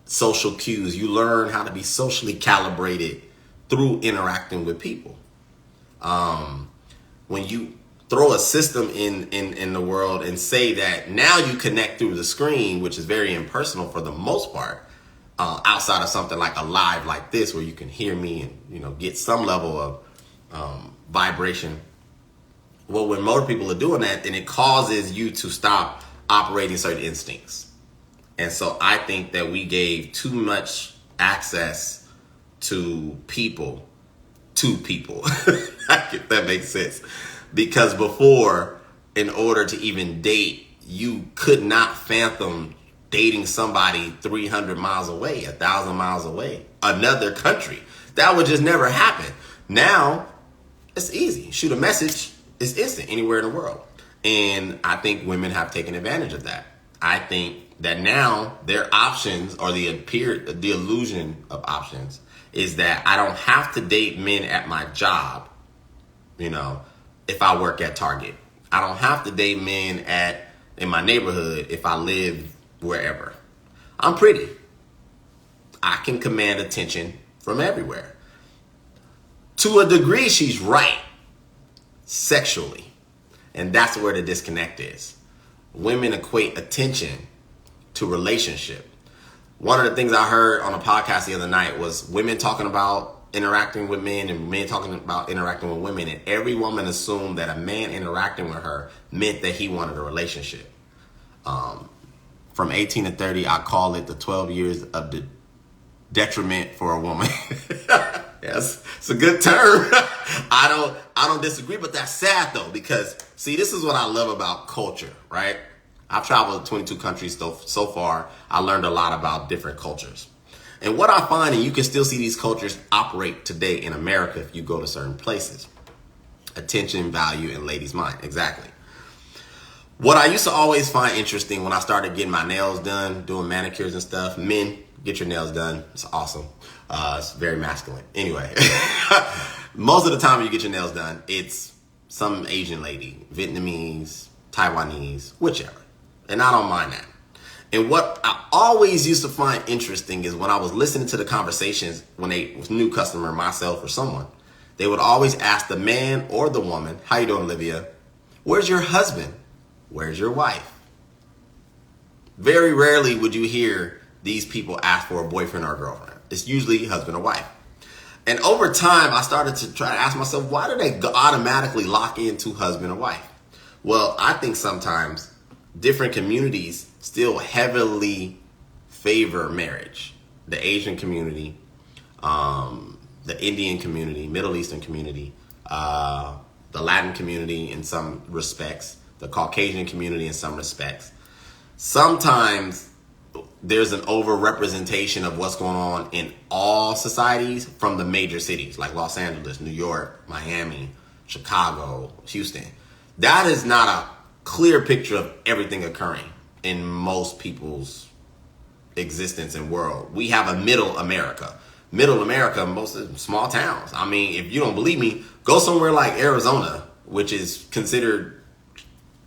social cues, you learn how to be socially calibrated through interacting with people. When you throw a system in the world and say that now you connect through the screen, which is very impersonal for the most part, outside of something like a live like this where you can hear me and get some level of vibration. Well, when more people are doing that, then it causes you to stop operating certain instincts. And so I think that we gave too much access to people to people. If that makes sense. Because before, in order to even date, you could not fathom dating somebody 300 miles away, 1,000 miles away, another country. That would just never happen. Now, it's easy. Shoot a message, it's instant anywhere in the world. And I think women have taken advantage of that. I think that now their options, or the illusion of options, is that I don't have to date men at my job, if I work at Target. I don't have to date men in my neighborhood if I live wherever. I'm pretty. I can command attention from everywhere. To a degree, she's right, sexually. And that's where the disconnect is. Women equate attention to relationship. One of the things I heard on a podcast the other night was women talking about interacting with men and men talking about interacting with women. And every woman assumed that a man interacting with her meant that he wanted a relationship. From 18 to 30, I call it the 12 years of the detriment for a woman. Yes, it's a good term. I don't disagree, but that's sad though, because see, this is what I love about culture, right? I've traveled to 22 countries so far. I learned a lot about different cultures. And what I find, and you can still see these cultures operate today in America if you go to certain places. Attention, value, and ladies' mind. Exactly. What I used to always find interesting when I started getting my nails done, doing manicures and stuff, men, get your nails done. It's awesome. It's very masculine. Anyway, most of the time when you get your nails done, it's some Asian lady, Vietnamese, Taiwanese, whichever. And I don't mind that. And what I always used to find interesting is when I was listening to the conversations, when they was a new customer, myself or someone, they would always ask the man or the woman, how you doing, Olivia? Where's your husband? Where's your wife? Very rarely would you hear these people ask for a boyfriend or a girlfriend. It's usually husband or wife. And over time, I started to try to ask myself, why do they automatically lock into husband or wife? Well, I think sometimes different communities still heavily favor marriage. The Asian community, the Indian community, Middle Eastern community, the Latin community in some respects, the Caucasian community in some respects. Sometimes there's an overrepresentation of what's going on in all societies from the major cities like Los Angeles, New York, Miami, Chicago, Houston. That is not a clear picture of everything occurring in most people's existence and world. We have a middle America. Middle America, most of them small towns. I mean, if you don't believe me, go somewhere like Arizona, which is considered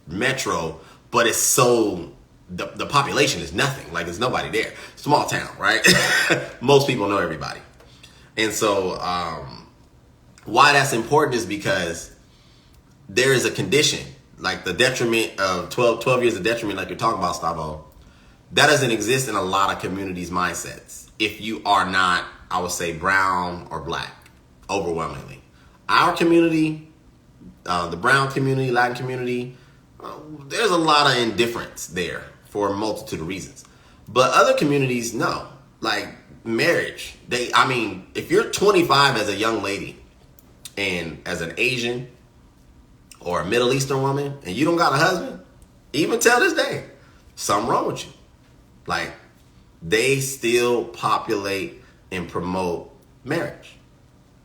metro, but it's so, the population is nothing. Like, there's nobody there. Small town, right? Most people know everybody. And so why that's important is because there is a condition, like the detriment of 12 years of detriment, like you're talking about, Stavo, that doesn't exist in a lot of communities' mindsets. If you are not, I would say, brown or black, overwhelmingly. Our community, the brown community, Latin community, there's a lot of indifference there for a multitude of reasons. But other communities, no. Like marriage, if you're 25 as a young lady and as an Asian or a Middle Eastern woman and you don't got a husband, even till this day, something wrong with you. Like, they still populate and promote marriage.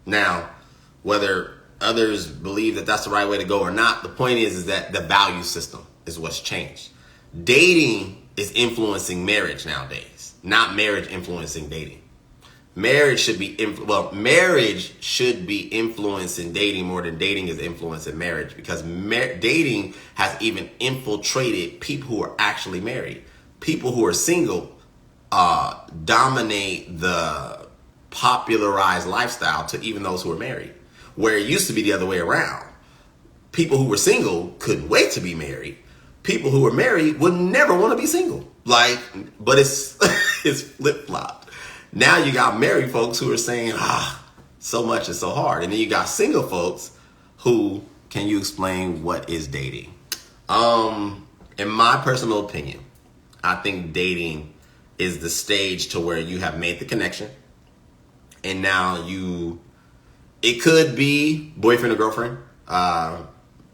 Now, whether others believe that that's the right way to go or not, the point is that the value system is what's changed. Dating is influencing marriage nowadays, not marriage influencing dating. Marriage should be influencing dating more than dating is influencing marriage, because dating has even infiltrated people who are actually married. People who are single dominate the popularized lifestyle to even those who are married, where it used to be the other way around. People who were single couldn't wait to be married. People who were married would never want to be single. But it's it's flip-flopped. Now you got married folks who are saying, so much is so hard. And then you got single folks who, can you explain what is dating? In my personal opinion, I think dating is the stage to where you have made the connection and now you It could be boyfriend or girlfriend.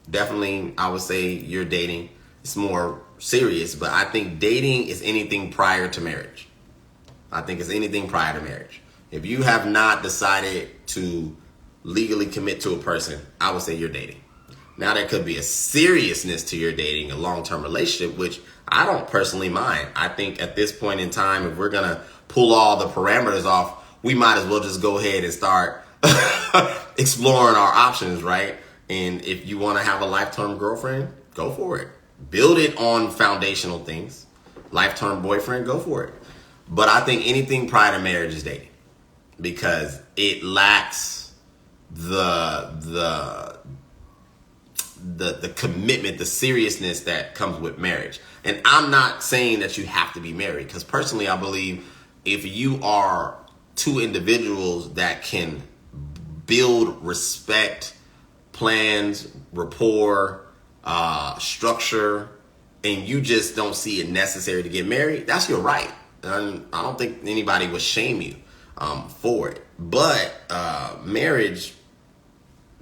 Definitely, I would say you're dating. It's more serious, but I think dating is anything prior to marriage. I think it's anything prior to marriage. If you have not decided to legally commit to a person, I would say you're dating. Now, there could be a seriousness to your dating, a long-term relationship, which I don't personally mind. I think at this point in time, if we're going to pull all the parameters off, we might as well just go ahead and start exploring our options, right? And if you want to have a lifetime girlfriend, go for it. Build it on foundational things. Lifetime boyfriend, go for it. But I think anything prior to marriage is dating because it lacks the commitment, the seriousness that comes with marriage. And I'm not saying that you have to be married because personally, I believe if you are two individuals that can build respect, plans, rapport, structure, and you just don't see it necessary to get married, that's your right. And I don't think anybody would shame you for it. But marriage,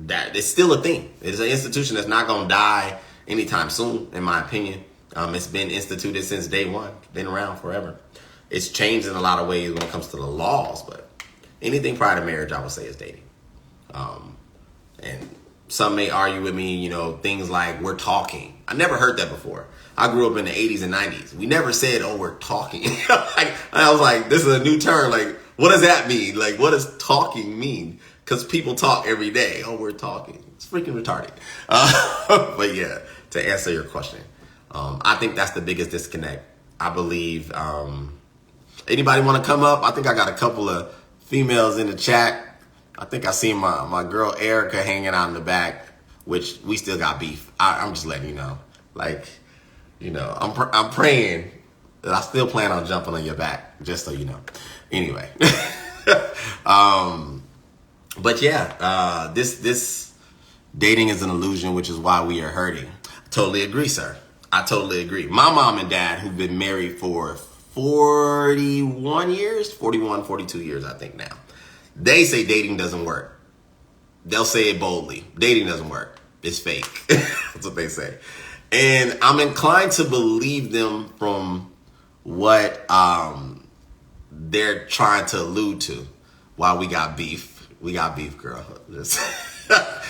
that it's still a thing. It's an institution that's not going to die anytime soon, in my opinion. It's been instituted since day one. It's been around forever. It's changed in a lot of ways when it comes to the laws, but anything prior to marriage, I would say, is dating. And some may argue with me, you know, things like we're talking. I never heard that before. I grew up in the 80s and 90s. We never said, oh, we're talking. I was like, this is a new term. Like, what does that mean? Like, what does talking mean? Because people talk every day. Oh, we're talking. It's freaking retarded. But yeah, to answer your question, I think that's the biggest disconnect. I believe anybody want to come up? I think I got a couple of females in the chat. I think I seen my girl Erica hanging out in the back, which we still got beef. I'm just letting you know. Like, you know, I'm praying that I still plan on jumping on your back, just so you know. Anyway. But yeah, this dating is an illusion, which is why we are hurting. I totally agree, sir. I totally agree. My mom and dad, who've been married for 41 years, 41, 42 years, I think now. They say dating doesn't work. They'll say it boldly. Dating doesn't work. It's fake. That's what they say. And I'm inclined to believe them from what they're trying to allude to. Why we got beef. We got beef, girl.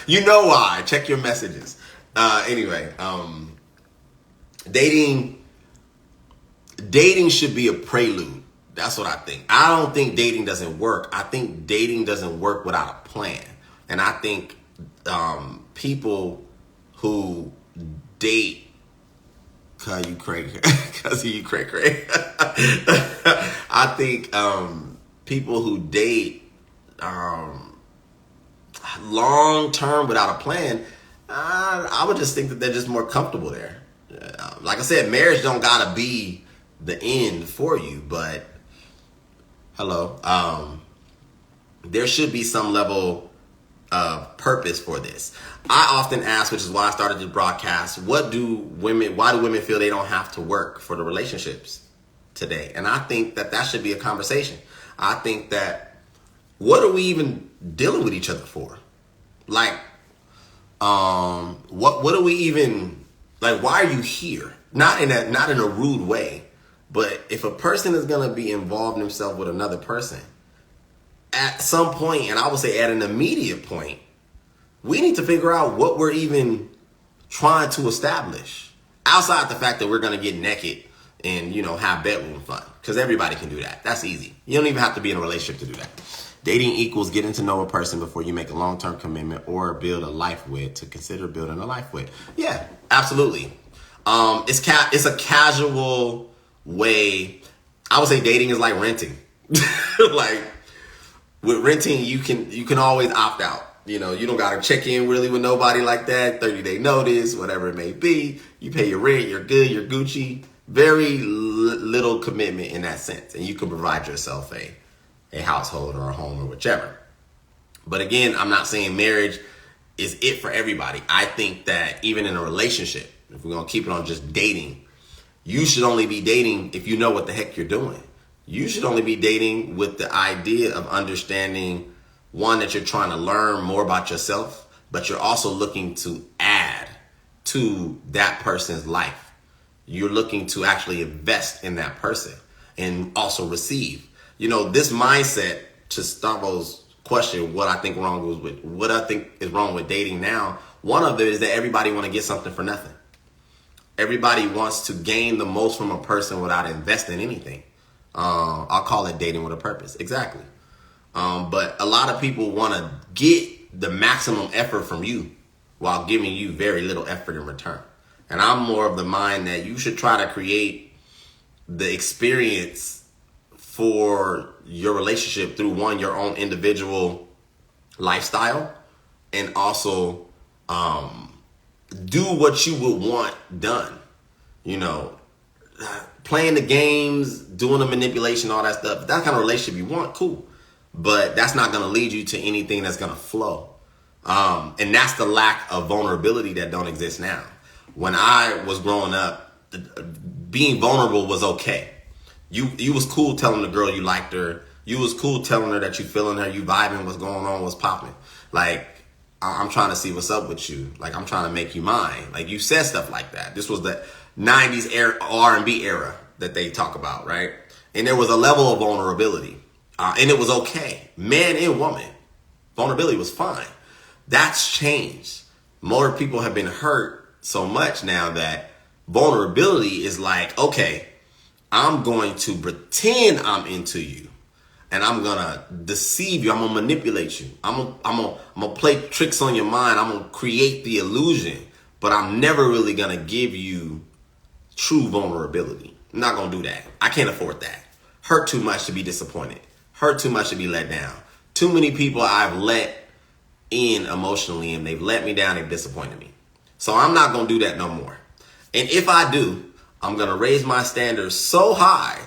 You know why. Check your messages. Anyway, dating should be a prelude. That's what I think. I don't think dating doesn't work. I think dating doesn't work without a plan. And I think people who date, cause you cray. I think people who date long term without a plan, I would just think that they're just more comfortable there. Like I said, marriage don't gotta be the end for you, but hello, there should be some level of purpose for this. I often ask, which is why I started this broadcast, why do women feel they don't have to work for the relationships today? And I think that should be a conversation. I think that what are we even dealing with each other for? Like, what are we even, like, why are you here? Not in a rude way, but if a person is going to be involved himself with another person, at some point, and I would say at an immediate point, we need to figure out what we're even trying to establish. Outside the fact that we're going to get naked and, you know, have bedroom fun. Because everybody can do that. That's easy. You don't even have to be in a relationship to do that. Dating equals getting to know a person before you make a long-term commitment or build a life with, to consider building a life with. Yeah, absolutely. It's a casual way. I would say dating is like renting. Like, with renting, you can always opt out. You know, you don't got to check in really with nobody like that. 30-day notice, whatever it may be. You pay your rent, you're good, you're Gucci. Very little commitment in that sense. And you can provide yourself a household or a home or whichever. But again, I'm not saying marriage is it for everybody. I think that even in a relationship, if we're going to keep it on just dating, you should only be dating if you know what the heck you're doing. You should only be dating with the idea of understanding one, that you're trying to learn more about yourself, but you're also looking to add to that person's life. You're looking to actually invest in that person and also receive. You know, this mindset, to Stavo's question, what I think is wrong with dating now, one of it is that everybody want to get something for nothing. Everybody wants to gain the most from a person without investing anything. I'll call it dating with a purpose. Exactly. But a lot of people want to get the maximum effort from you while giving you very little effort in return. And I'm more of the mind that you should try to create the experience for your relationship through, one, your own individual lifestyle, and also do what you would want done. You know, playing the games, doing the manipulation, all that stuff. That kind of relationship you want, cool. But that's not going to lead you to anything that's going to flow. And that's the lack of vulnerability that don't exist now. When I was growing up, being vulnerable was okay. You was cool telling the girl you liked her. You was cool telling her that you feeling her, you vibing, what's going on, what's popping. Like, I'm trying to see what's up with you. Like, I'm trying to make you mine. Like, you said stuff like that. This was the 90s era, R&B era that they talk about, right? And there was a level of vulnerability. And it was okay. Man and woman. Vulnerability was fine. That's changed. More people have been hurt so much now that vulnerability is like, okay, I'm going to pretend I'm into you, and I'm going to deceive you. I'm going to manipulate you. I'm going to play tricks on your mind. I'm going to create the illusion, but I'm never really going to give you true vulnerability. I'm not going to do that. I can't afford that. Hurt too much to be disappointed. Hurt too much to be let down. Too many people I've let in emotionally, and they've let me down. They've disappointed me. So I'm not going to do that no more. And if I do, I'm going to raise my standards so high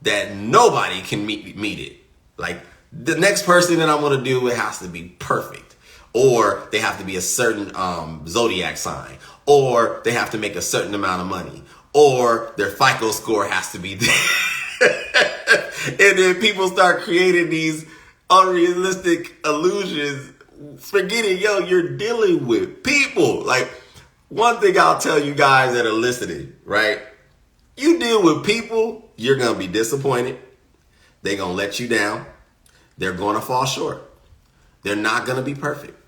that nobody can meet it. Like, the next person that I'm going to deal with has to be perfect, or they have to be a certain zodiac sign, or they have to make a certain amount of money, or their FICO score has to be there. And then people start creating these unrealistic illusions, forgetting, you're dealing with people. Like, one thing I'll tell you guys that are listening, right? You deal with people, you're going to be disappointed. They're going to let you down. They're going to fall short. They're not going to be perfect.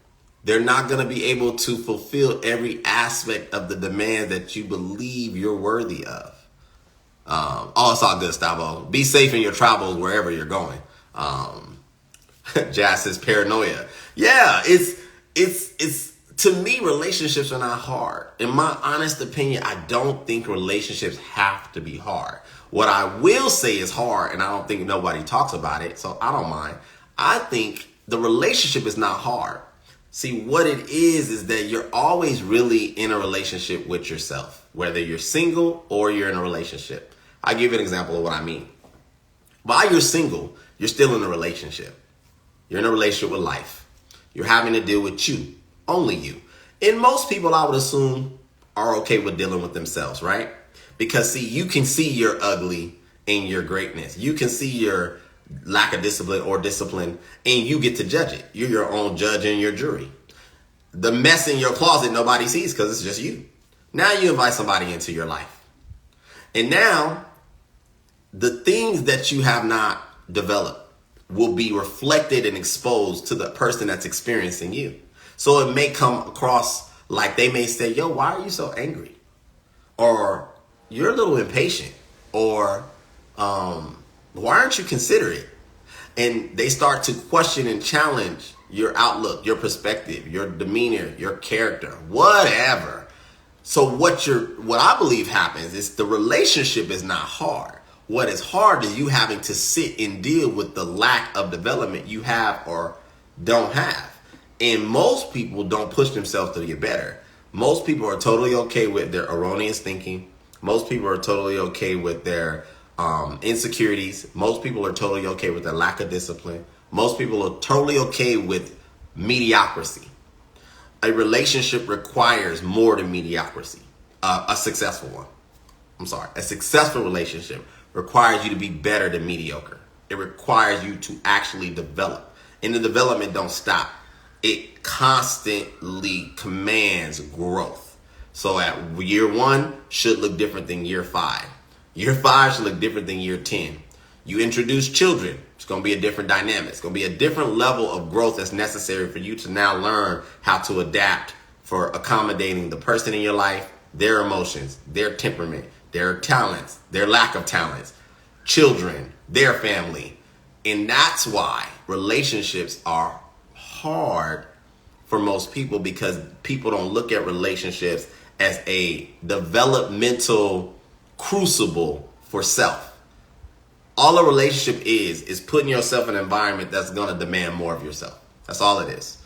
They're not going to be able to fulfill every aspect of the demand that you believe you're worthy of. It's all good, Stavo. Be safe in your travels wherever you're going. Jazz says paranoia. Yeah, it's to me, relationships are not hard. In my honest opinion, I don't think relationships have to be hard. What I will say is hard, and I don't think nobody talks about it, so I don't mind. I think the relationship is not hard. See, what it is that you're always really in a relationship with yourself, whether you're single or you're in a relationship. I'll give you an example of what I mean. While you're single, you're still in a relationship. You're in a relationship with life. You're having to deal with you. Only you. And most people, I would assume, are okay with dealing with themselves, right? Because, see, you can see your ugly and your greatness. You can see your lack of discipline or discipline, and you get to judge it. You're your own judge and your jury. The mess in your closet, nobody sees because it's just you. Now you invite somebody into your life. And now, the things that you have not developed will be reflected and exposed to the person that's experiencing you. So it may come across like they may say, why are you so angry? Or you're a little impatient. Or why aren't you considerate? And they start to question and challenge your outlook, your perspective, your demeanor, your character, whatever. So what I believe happens is the relationship is not hard. What is hard is you having to sit and deal with the lack of development you have or don't have. And most people don't push themselves to get better. Most people are totally okay with their erroneous thinking. Most people are totally okay with their insecurities. Most people are totally okay with their lack of discipline. Most people are totally okay with mediocrity. A relationship requires more than mediocrity. A successful one. A successful relationship requires you to be better than mediocre. It requires you to actually develop. And the development don't stop. It constantly commands growth. So at year 1 should look different than year 5. Year 5 should look different than year 10. You introduce children, it's going to be a different dynamic. It's going to be a different level of growth that's necessary for you to now learn how to adapt for accommodating the person in your life, their emotions, their temperament, their talents, their lack of talents, children, their family. And that's why relationships are hard for most people, because people don't look at relationships as a developmental crucible for self. All a relationship is putting yourself in an environment that's going to demand more of yourself. That's all it is.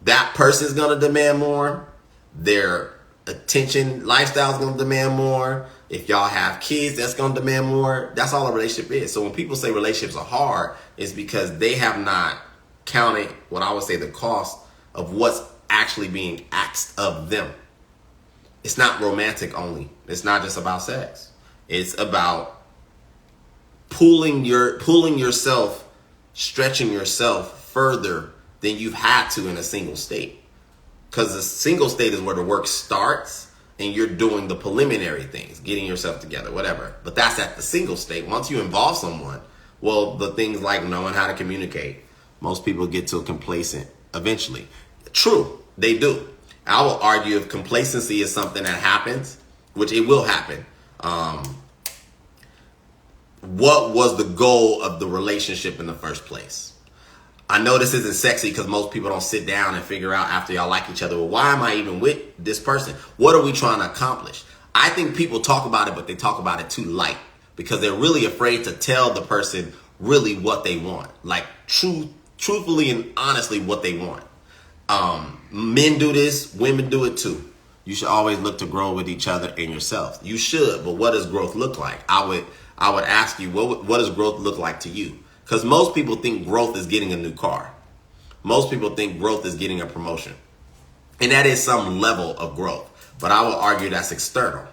That person's going to demand more. Their attention lifestyle is going to demand more. If y'all have kids, that's going to demand more. That's all a relationship is. So when people say relationships are hard, it's because they have not counted what I would say the cost of what's actually being asked of them. It's not romantic only. It's not just about sex. It's about pulling yourself, stretching yourself further than you've had to in a single state. Because the single state is where the work starts and you're doing the preliminary things, getting yourself together, whatever. But that's at the single state. Once you involve someone, well, the things like knowing how to communicate, most people get to complacent eventually. True, they do. I will argue if complacency is something that happens, which it will happen, what was the goal of the relationship in the first place? I know this isn't sexy because most people don't sit down and figure out after y'all like each other, well, why am I even with this person? What are we trying to accomplish? I think people talk about it, but they talk about it too light because they're really afraid to tell the person really what they want. Like truthfully and honestly what they want. Men do this, women do it too. You should always look to grow with each other and yourself. You should, but what does growth look like? I would ask you, what does growth look like to you? Because most people think growth is getting a new car. Most people think growth is getting a promotion. And that is some level of growth. But I will argue that's external.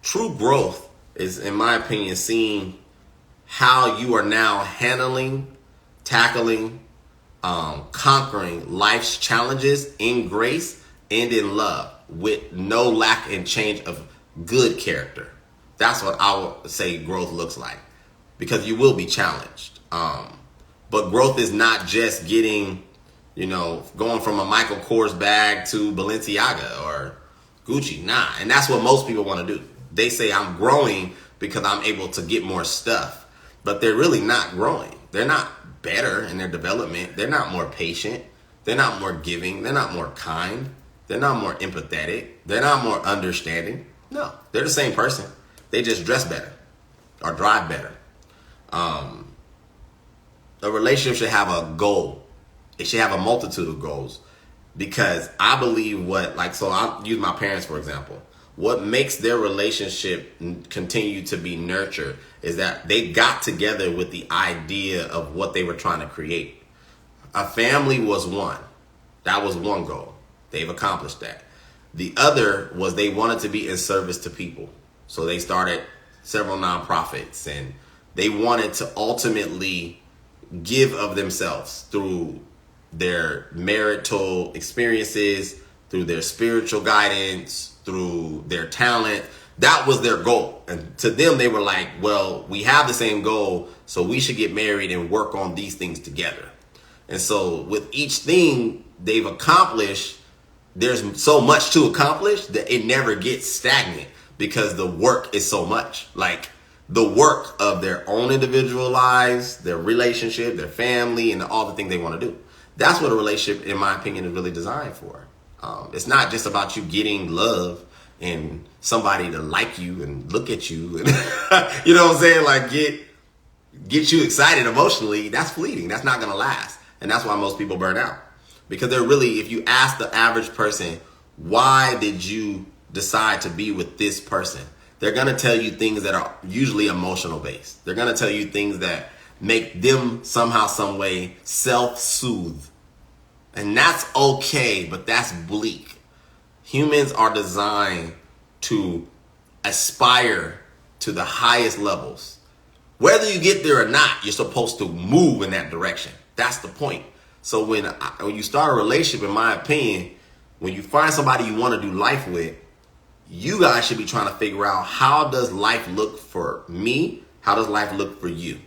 True growth is, in my opinion, seeing how you are now handling, tackling, conquering life's challenges in grace and in love with no lack and change of good character. That's what I would say growth looks like, because you will be challenged. But growth is not just getting, going from a Michael Kors bag to Balenciaga or Gucci. Nah. And that's what most people want to do. They say I'm growing because I'm able to get more stuff, but they're really not growing. They're not better in their development. They're not more patient. They're not more giving. They're not more kind. They're not more empathetic. They're not more understanding. No, they're the same person. They just dress better or drive better. A relationship should have a goal. It should have a multitude of goals, because I believe so I'll use my parents, for example. What makes their relationship continue to be nurtured is that they got together with the idea of what they were trying to create. A family was one. That was one goal. They've accomplished that. The other was they wanted to be in service to people. So they started several nonprofits, and they wanted to ultimately give of themselves through their marital experiences, through their spiritual guidance, through their talent. That was their goal. And to them, they were like, well, we have the same goal, so we should get married and work on these things together. And so with each thing they've accomplished, there's so much to accomplish that it never gets stagnant, because the work is so much. Like the work of their own individual lives, their relationship, their family, and all the things they want to do. That's what a relationship, in my opinion, is really designed for. It's not just about you getting love and somebody to like you and look at you and you know what I'm saying? Like get you excited emotionally. That's fleeting. That's not going to last. And that's why most people burn out. Because they're really, if you ask the average person, why did you decide to be with this person? They're going to tell you things that are usually emotional based. They're going to tell you things that make them somehow, some way self-soothe. And that's okay, but that's bleak. Humans are designed to aspire to the highest levels. Whether you get there or not, you're supposed to move in that direction. That's the point. So when you start a relationship, in my opinion, when you find somebody you want to do life with, you guys should be trying to figure out, how does life look for me? How does life look for you?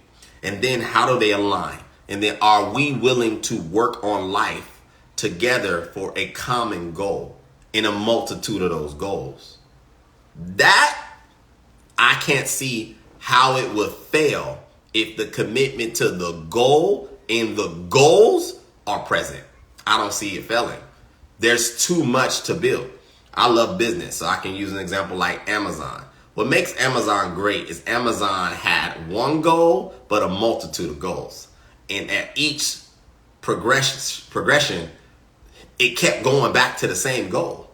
And then how do they align? And then are we willing to work on life together for a common goal in a multitude of those goals? That I can't see how it would fail if the commitment to the goal and the goals are present. I don't see it failing. There's too much to build. I love business, so I can use an example like Amazon. What makes Amazon great is Amazon had one goal, but a multitude of goals. And at each progression, it kept going back to the same goal.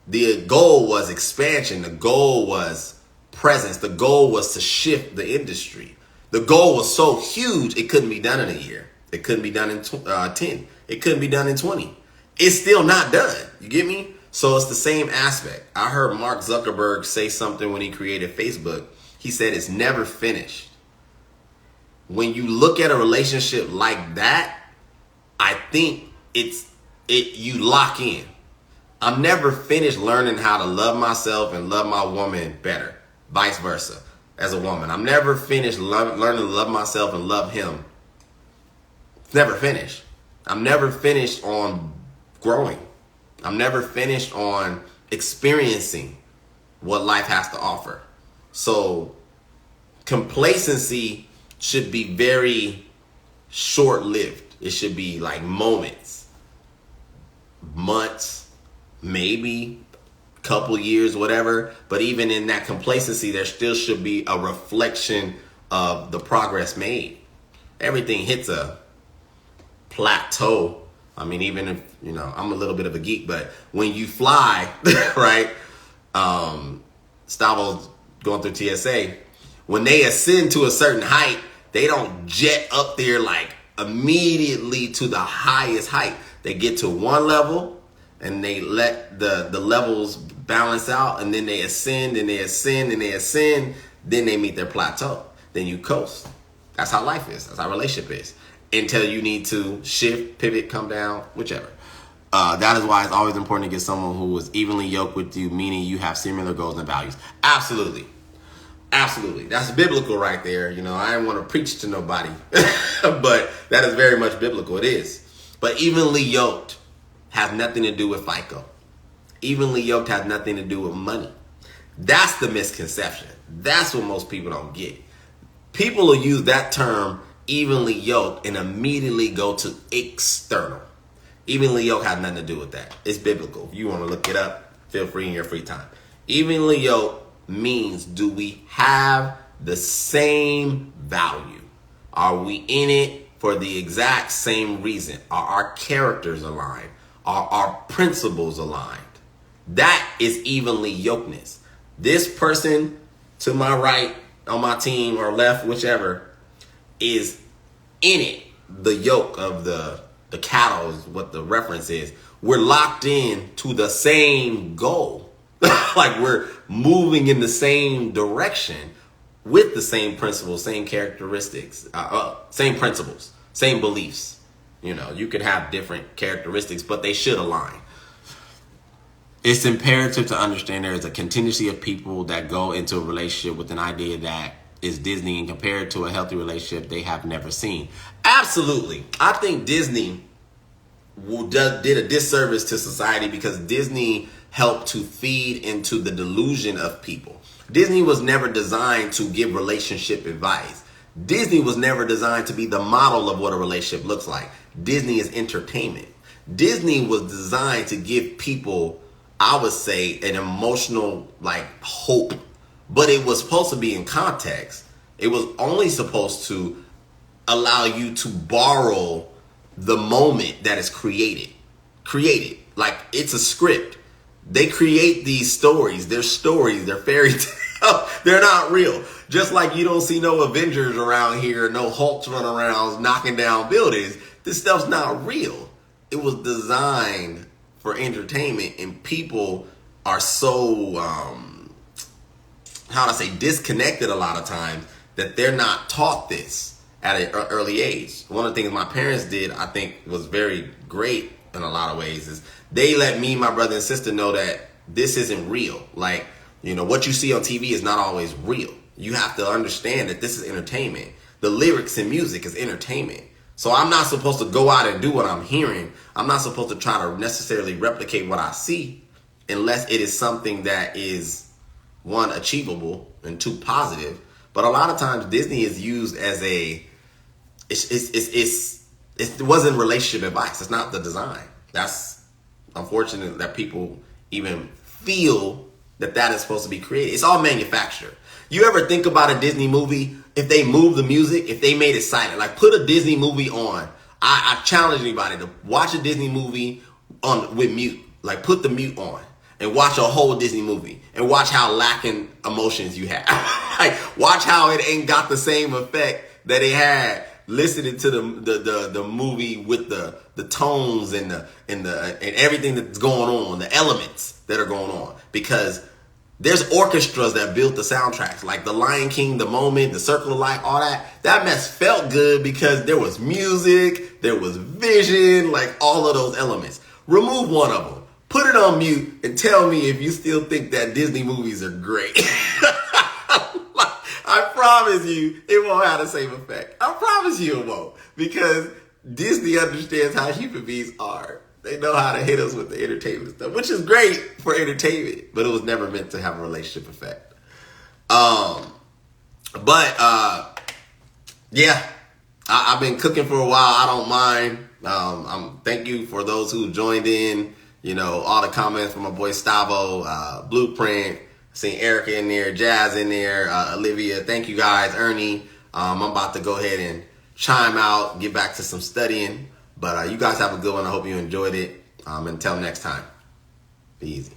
The goal was expansion. The goal was presence. The goal was to shift the industry. The goal was so huge, it couldn't be done in a year. It couldn't be done in 10. It couldn't be done in 20. It's still not done. You get me? So it's the same aspect. I heard Mark Zuckerberg say something when he created Facebook. He said it's never finished. When you look at a relationship like that, I think you lock in. I'm never finished learning how to love myself and love my woman better. Vice versa. As a woman, I'm never finished learning to love myself and love him. It's never finished. I'm never finished on growing. I'm never finished on experiencing what life has to offer. So complacency should be very short-lived. It should be like moments, months, maybe a couple years, whatever. But even in that complacency, there still should be a reflection of the progress made. Everything hits a plateau. I mean, even if, I'm a little bit of a geek, but when you fly, right? Stavo's going through TSA. When they ascend to a certain height, they don't jet up there like immediately to the highest height. They get to one level and they let the levels balance out, and then they ascend and they ascend and they ascend. Then they meet their plateau. Then you coast. That's how life is. That's how relationship is. Until you need to shift, pivot, come down, whichever. That is why it's always important to get someone who is evenly yoked with you, meaning you have similar goals and values. Absolutely. Absolutely. That's biblical right there. I didn't want to preach to nobody, but that is very much biblical. It is. But evenly yoked has nothing to do with FICO. Evenly yoked has nothing to do with money. That's the misconception. That's what most people don't get. People will use that term evenly yoked and immediately go to external. Evenly yoked has nothing to do with that. It's biblical. If you want to look it up, feel free in your free time. Evenly yoked means, do we have the same value? Are we in it for the exact same reason? Are our characters aligned? Are our principles aligned? That is evenly yokedness. This person to my right on my team or left, whichever, is in it. The yoke of the cattle is what the reference is. We're locked in to the same goal. Like we're moving in the same direction with the same principles, same characteristics, same principles, same beliefs. You could have different characteristics, but they should align. It's imperative to understand there is a contingency of people that go into a relationship with an idea that is Disney, and compared to a healthy relationship they have never seen. Absolutely. I think Disney did a disservice to society because Disney helped to feed into the delusion of people. Disney was never designed to give relationship advice. Disney was never designed to be the model of what a relationship looks like. Disney is entertainment. Disney was designed to give people, I would say, an emotional hope. But it was supposed to be in context. It was only supposed to allow you to borrow the moment that is created. Like it's a script. They create these stories. They're stories. They're fairy tales. They're not real. Just like you don't see no Avengers around here, no Hulks running around knocking down buildings. This stuff's not real. It was designed for entertainment, and people are so disconnected a lot of times that they're not taught this at an early age. One of the things my parents did, I think, was very great in a lot of ways is they let me, my brother and sister know that this isn't real. Like, what you see on TV is not always real. You have to understand that this is entertainment. The lyrics and music is entertainment. So I'm not supposed to go out and do what I'm hearing. I'm not supposed to try to necessarily replicate what I see unless it is something that is, one, achievable, and two, positive. But a lot of times Disney is used as it wasn't relationship advice. It's not the design. That's unfortunate that people even feel that is supposed to be created. It's all manufactured. You ever think about a Disney movie, if they move the music, if they made it silent, like put a Disney movie on. I challenge anybody to watch a Disney movie with mute. Like put the mute on and watch a whole Disney movie and watch how lacking emotions you have. Like watch how it ain't got the same effect that it had listening to the movie with the tones and everything that's going on, the elements that are going on, because there's orchestras that built the soundtracks, like The Lion King, The Moment, The Circle of Life, all that. That mess felt good because there was music, there was vision, like all of those elements. Remove one of them, put it on mute, and tell me if you still think that Disney movies are great. I promise you, it won't have the same effect. I promise you it won't, because Disney understands how human beings are. They know how to hit us with the entertainment stuff, which is great for entertainment, but it was never meant to have a relationship effect. Yeah, I've been cooking for a while. I don't mind. Thank you for those who joined in. All the comments from my boy Stavo, Blueprint. Seen Erica in there, Jazz in there, Olivia. Thank you guys, Ernie. I'm about to go ahead and chime out, get back to some studying. But you guys have a good one. I hope you enjoyed it. Until next time, be easy.